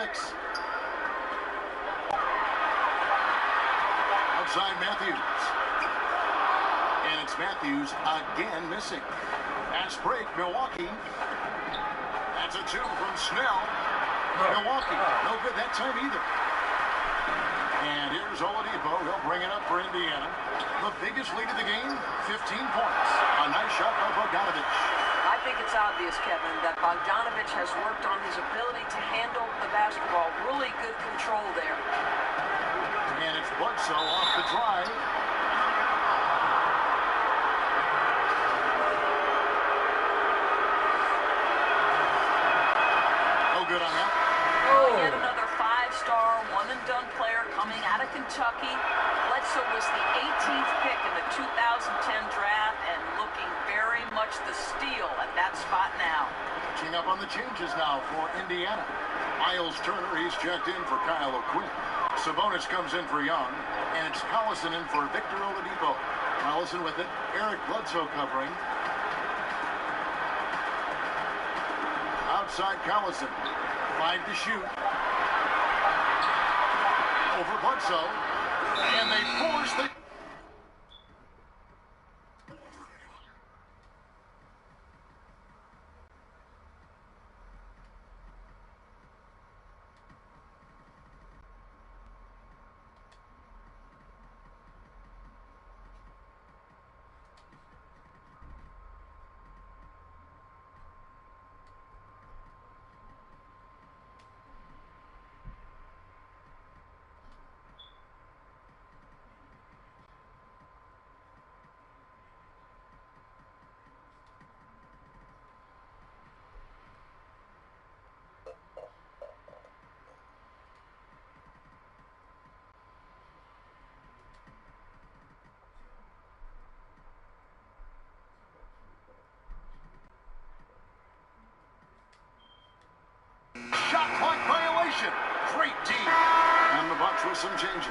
Outside Matthews. And it's Matthews again missing. Pass break, Milwaukee. That's a 2 from Snell. Milwaukee, no good that time either. And here's Oladipo. He'll bring it up for Indiana. The biggest lead of the game, 15 points. A nice shot by Bogdanovich. I think it's obvious. obvious, Kevin, that Bogdanovich has worked on his ability to handle the basketball. Really good control there. And it's Bledsoe off the drive. No good on that. Yet another five-star, one-and-done player coming out of Kentucky. Bledsoe was the 18th pick in the 2010 draft and looking very much the steal at that spot now. Catching up on the changes now for Indiana. Miles Turner, he's checked in for Kyle O'Quinn. Sabonis comes in for Young, and it's Collison in for Victor Oladipo. Collison with it. Eric Bledsoe covering. Outside Collison. 5 to shoot. Over Bledsoe. And they force the... Shot clock violation. Great D. And the Bucks with some changes.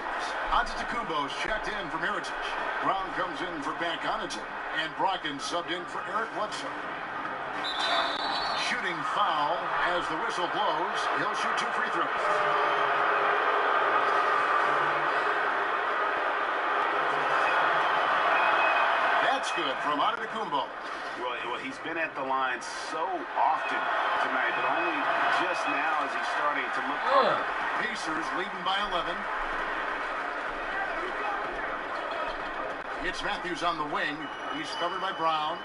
Antetokounmpo's checked in for Mirotic. Brown comes in for Bogdanovich. And Brogdon subbed in for Eric Bledsoe. Shooting foul as the whistle blows. He'll shoot 2 free throws. That's good from Antetokounmpo. Well, he's been at the line so often tonight, but only just now is he starting to look good. Pacers leading by 11. It's Matthews on the wing. He's covered by Brown.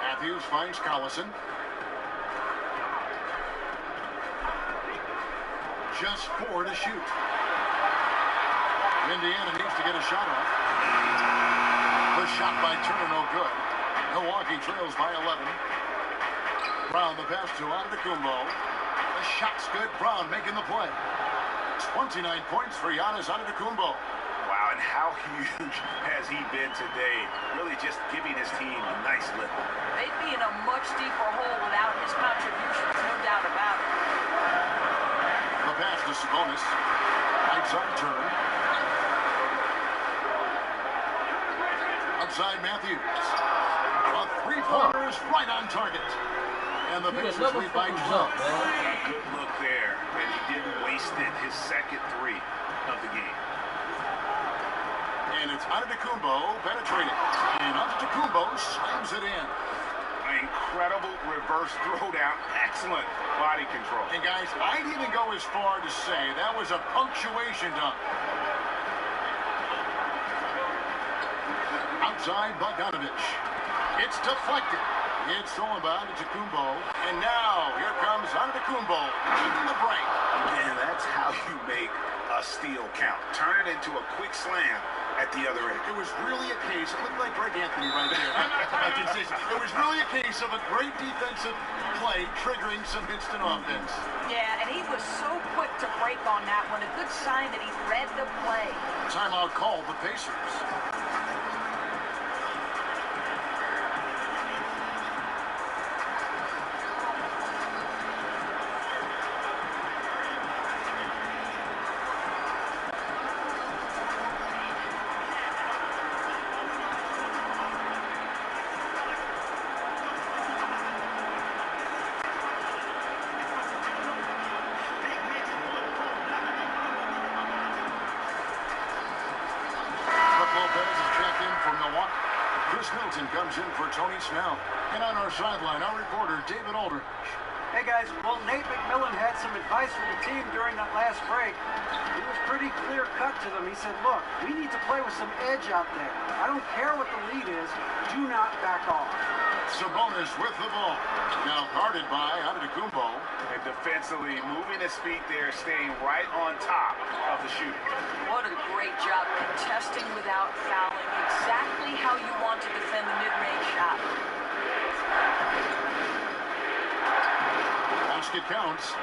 Matthews finds Collison. Just 4 to shoot. Indiana needs to get a shot off. The shot by Turner, no good. Milwaukee trails by 11. Brown the pass to Antetokounmpo. The shot's good. Brown making the play. 29 points for Giannis Antetokounmpo. Wow, and how huge has he been today? Really just giving his team a nice lift. They'd be in a much deeper hole without his contributions, no doubt about it. The pass to Sabonis. Outside Turner. Outside Matthews. A three-pointer is right on target. And the Pacers lead by 12. Good look there, and he didn't waste it. His second 3 of the game. And it's Antetokounmpo penetrating. And Antetokounmpo slams it in. An incredible reverse throwdown. Excellent body control. And guys, I'd even go as far to say that was a punctuation dunk. Outside Bogdanovich. It's deflected. It's stolen by Antetokounmpo. And now, here comes Antetokounmpo in the break. And that's how you make a steal count. Turn it into a quick slam at the other end. It was really a case, it looked like Greg Anthony right there. It was really a case of a great defensive play triggering some instant offense. Yeah, and he was so quick to break on that one. A good sign that he read the play. Timeout called the Pacers. Comes in for Tony Snell. And on our sideline, our reporter, David Aldridge. Hey guys, well, Nate McMillan had some advice for the team during that last break. He was pretty clear cut to them. He said, look, we need to play with some edge out there. I don't care what the lead is. Do not back off. Sabonis with the ball. Now guarded by Antetokounmpo. And defensively, moving his feet there, staying right on top of the shooter. What a great job contesting without fouling. Exactly how you want to defend the mid-range shot. Basket counts.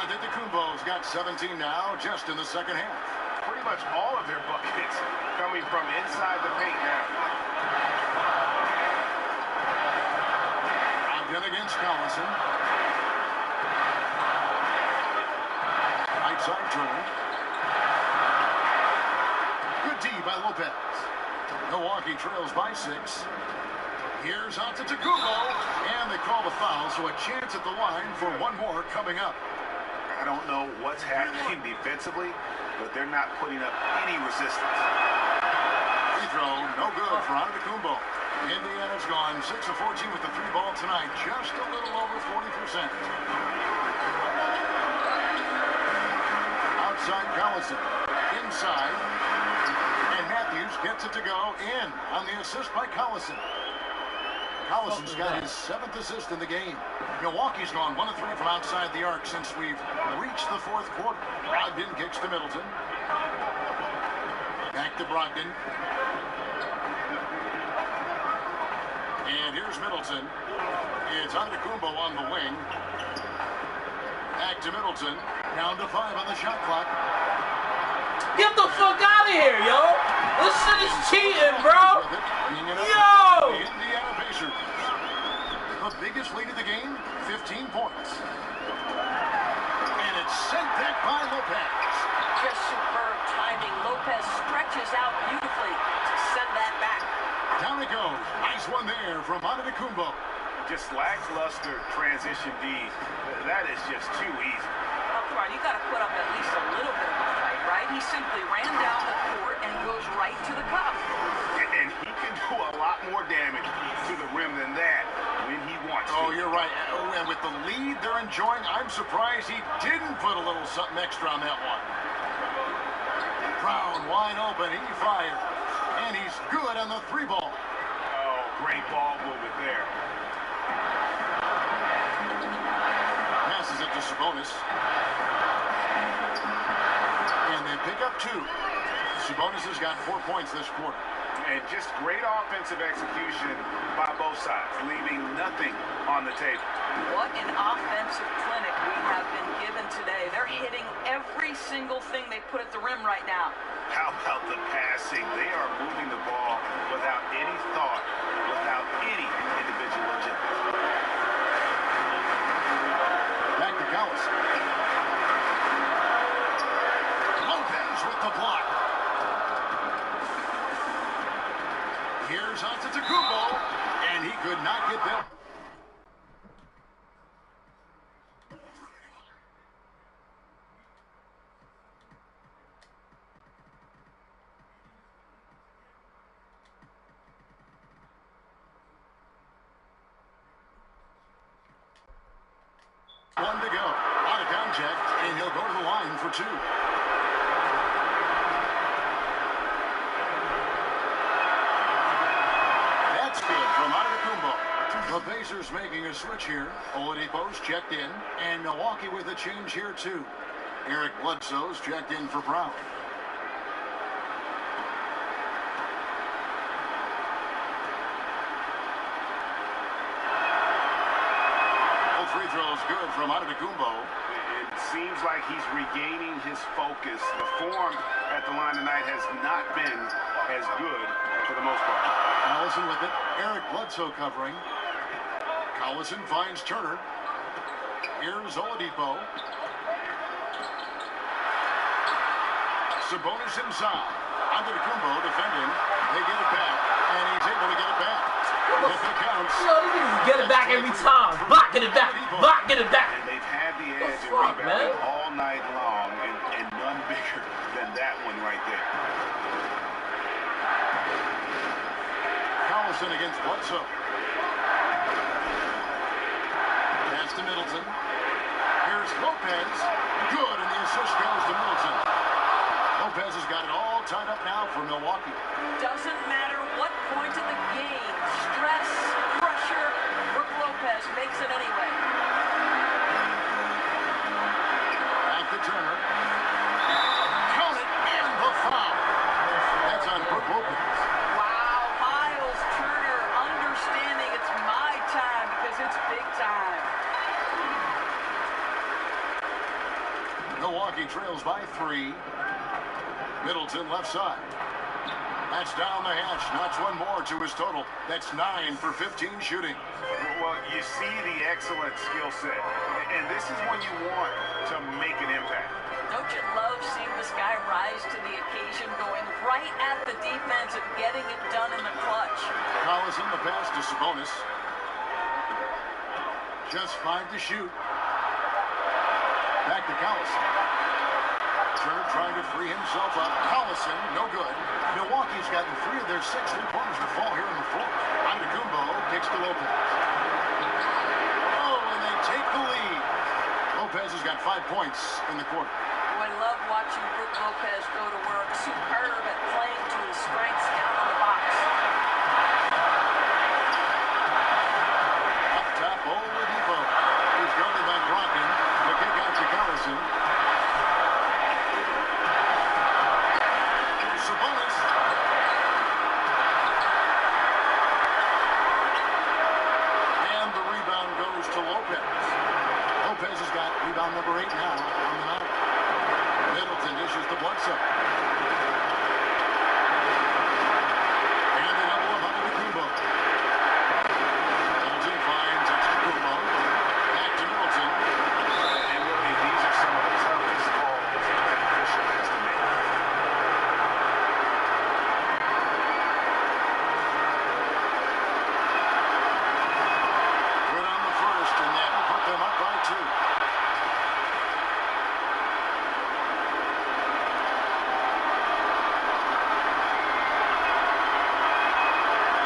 Antetokounmpo's got 17 now, just in the second half. Pretty much all of their buckets coming from inside the paint now. Again against Collison. Right side Turner. Good D by Lopez. Milwaukee trails by 6. Here's Antetokounmpo, and they call the foul, so a chance at the line for one more coming up. I don't know what's happening defensively, but they're not putting up any resistance. Free throw, no good for Antetokounmpo. Indiana's gone 6 of 14 with the 3 ball tonight, just a little over 40%. Outside Collison, inside, and Matthews gets it to go in on the assist by Collison. Collison's got his 7th assist in the game. Milwaukee's gone 1 of 3 from outside the arc since we've reached the 4th quarter. Brogdon kicks to Middleton. Back to Brogdon. And here's Middleton. It's Antetokounmpo on the wing. Back to Middleton. Down to 5 on the shot clock. Get the fuck out of here, yo! This shit is cheating, bro! Yo! The Indiana Pacers. The biggest lead of the game, 15 points. And it's sent back by Lopez. Just superb timing. Lopez stretches out beautifully to send that back. Down it goes. Nice one there from Antetokounmpo. Just lackluster transition D. That is just too easy. Oh, come on, you got to put up at least a little bit of a fight, right? He simply ran down the court and goes right to the cup. And he can do a lot more damage to the rim than that when he wants to. Oh, you're right. And with the lead they're enjoying, I'm surprised he didn't put a little something extra on that one. Brown wide open. He fires. And he's good on the 3 ball. Oh, great ball movement there. Passes it to Sabonis. And they pick up 2. Sabonis has got 4 points this quarter. And just great offensive execution by both sides, leaving nothing on the table. What an offensive clinic we have been given today. They're hitting every single thing they put at the rim right now. How about the passing? They are moving the ball without any thought, without any individual agenda. Back to Collison. Lopez with the block. Here's Antetokounmpo, and he could not get them. One to go. On a down check, and he'll go to the line for 2. That's good from Antetokounmpo. The Pacers making a switch here. Oladipo's checked in, and Milwaukee with a change here too. Eric Bledsoe's checked in for Brown. Free throws good from Antetokounmpo. It seems like he's regaining his focus. The form at the line tonight has not been as good for the most part. Collison with it. Eric Bledsoe covering. Collison finds Turner. Here's Oladipo. Sabonis inside. Antetokounmpo defending. They get it back, and he's able to get it back. If it counts. Yo, these niggas get it back every time. Block, get it back. Block, get it back. And they've had the edge in fuck, rebounding man? all night long, and none bigger than that one right there. Collison against Bledsoe. Pass to Middleton. Here's Lopez. Good, and the assist goes to Middleton. Lopez has got it all tied up now for Milwaukee. Doesn't matter what point of the game, stress, pressure, Brook Lopez makes it anyway. Back to Turner. Count it, and the foul. That's on Brook Lopez. Wow, Miles Turner understanding it's my time because it's big time. Milwaukee trails by 3. Middleton left side. That's down the hatch. Knocks one more to his total. That's 9 for 15 shooting. Well, you see the excellent skill set. And this is when you want to make an impact. Don't you love seeing this guy rise to the occasion, going right at the defense and getting it done in the clutch? Collison, the pass to Sabonis. Just 5 to shoot. Back to Collison. Turner trying to free himself up. Collison, no good. Milwaukee's gotten 3 of their 6 3-pointers to fall here on the floor. Antetokounmpo kicks to Lopez. Oh, and they take the lead. Lopez has got 5 points in the quarter. Oh, I love watching Brook Lopez go to work. Superb at playing to his strengths down on the box. Up top, Oladipo. He's guarded by Brogdon. The kick out to Collison. Sabonis. And the rebound goes to Lopez. Lopez has got rebound number 8 now on the night. Middleton dishes to Bledsoe. And the double up Antetokounmpo. Middleton finds Antetokounmpo. Back to Middleton. And really, these are some of the toughest calls that an official has to make. Good on the first, and that will put them up by 2.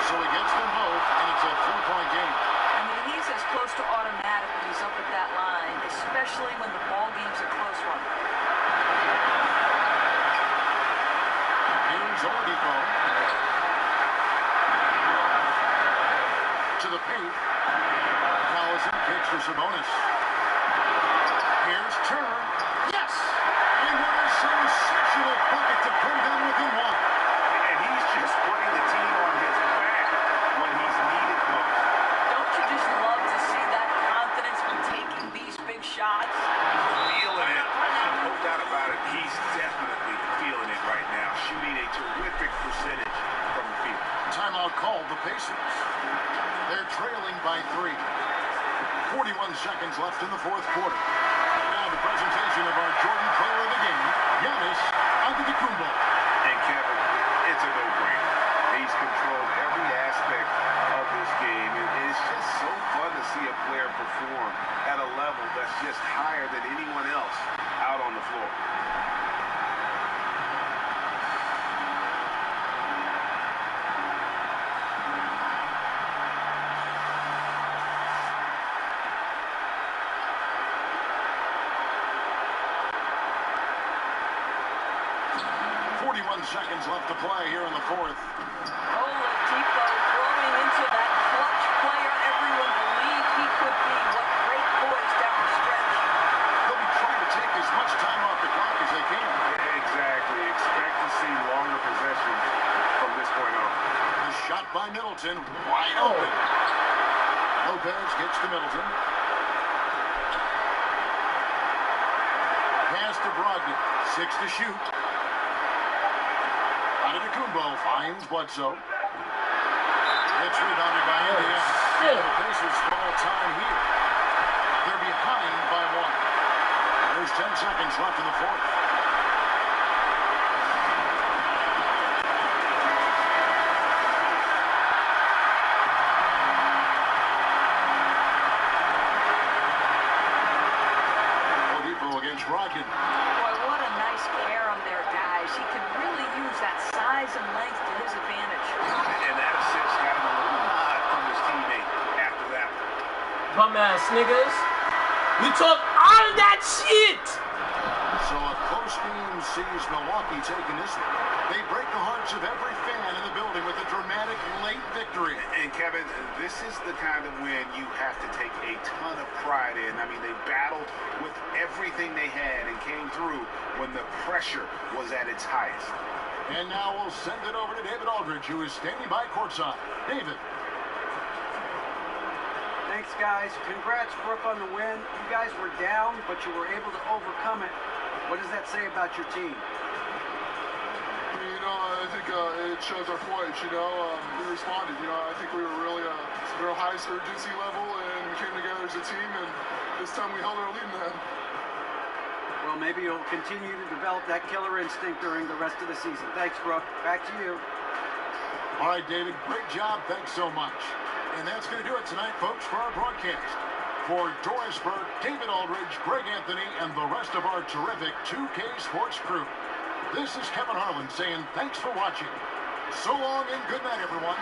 So he gets them both, and it's a 3-point game. I mean, he's as close to automatic when he's up at that line, especially when the ball game's a close one. Here's Oladipo. To the paint. Collison kicks for Sabonis. Here's Turner. Yes! And what a sensational bucket to come down within 1. And he's just putting the team on his back when he's needed most. Don't you just love to see that confidence when taking these big shots? Feeling it. No doubt about it. He's definitely feeling it right now. Shooting a terrific percentage from the field. Timeout called the Pacers. They're trailing by 3. 41 seconds left in the 4th quarter. Now the presentation of our Jordan player of the game, Giannis Antetokounmpo. And Kevin, it's a no-brainer. He's controlled every aspect of this game. It's just so fun to see a player perform at a level that's just higher than anyone else out on the floor. 41 seconds left to play here in the 4th. Oladipo growing into that clutch player everyone believed he could be. What great poise down the stretch. They'll be trying to take as much time off the clock as they can. Exactly. Expect to see longer possessions from this point on. The shot by Middleton, wide open. Lopez gets to Middleton. Pass to Brogdon, 6 to shoot. Antetokounmpo finds Bledsoe. It's rebounded by Indiana. And the Pacers fall time here. They're behind by 1. There's 10 seconds left in the 4th. Oladipo against Brogdon. Boy, what a nice carom there, guys. He can really use that size and length to his advantage. And that assist got him a little nod from his teammate after that. Bum ass niggas. We talk all of that shit. So a close game sees Milwaukee taking this one. They break the hearts of every fan in the building with a dramatic late victory. And Kevin, this is the kind of win you have to take a ton of pride in. I mean, they battled with everything they had and came through when the pressure was at its highest. And now we'll send it over to David Aldridge, who is standing by courtside. David. Thanks, guys. Congrats, Brooke, on the win. You guys were down, but you were able to overcome it. What does that say about your team? I think it shows our poise, we responded, I think we were really at our highest urgency level, and we came together as a team, and this time we held our lead in the end. Well, maybe you'll continue to develop that killer instinct during the rest of the season. Thanks, Brooke. Back to you. All right, David, great job. Thanks so much. And that's going to do it tonight, folks, for our broadcast. For Doris Burke, David Aldridge, Greg Anthony, and the rest of our terrific 2K Sports crew, this is Kevin Harlan saying thanks for watching. So long and good night, everyone.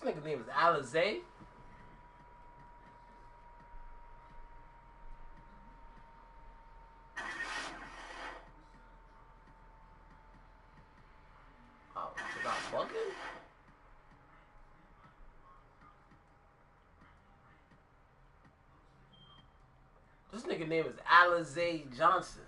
This nigga's name is Alizé. Oh, is that bugging? This nigga name is Alizé Johnson.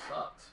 Sucks.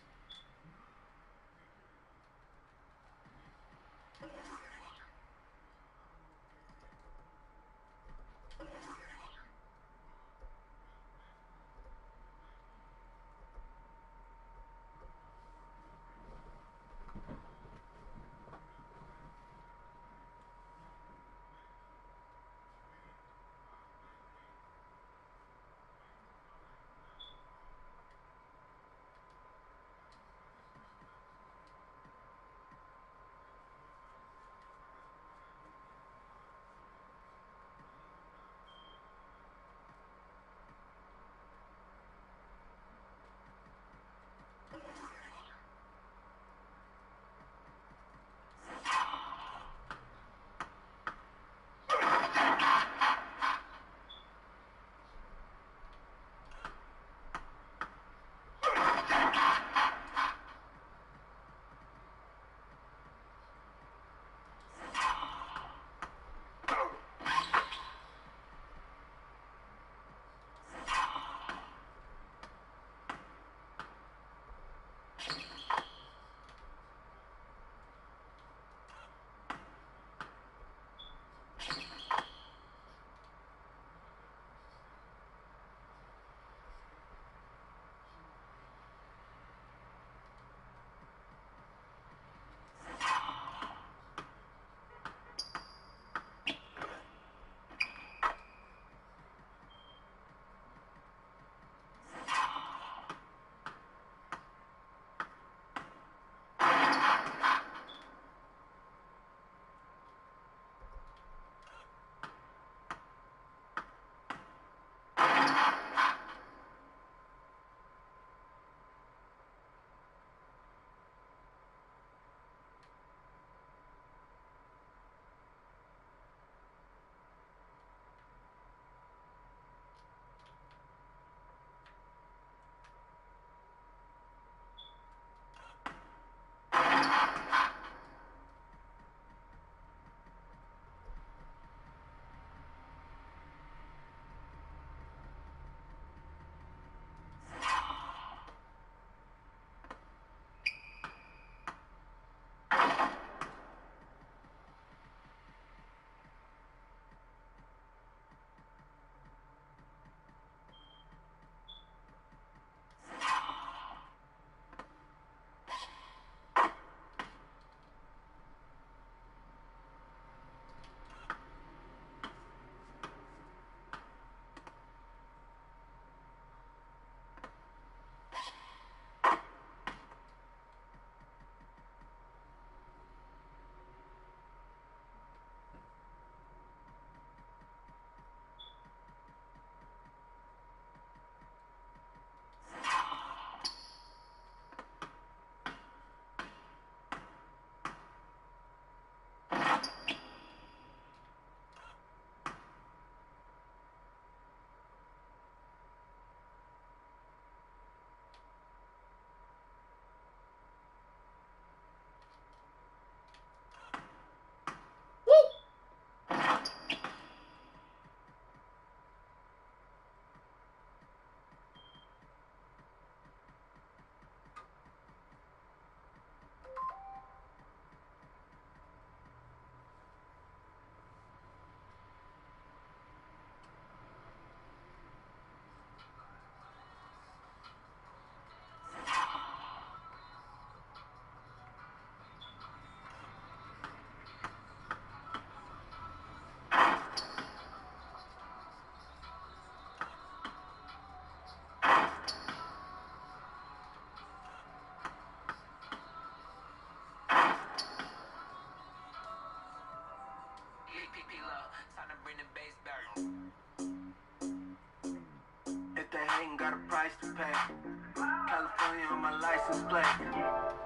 got a price to pay. California on my license plate.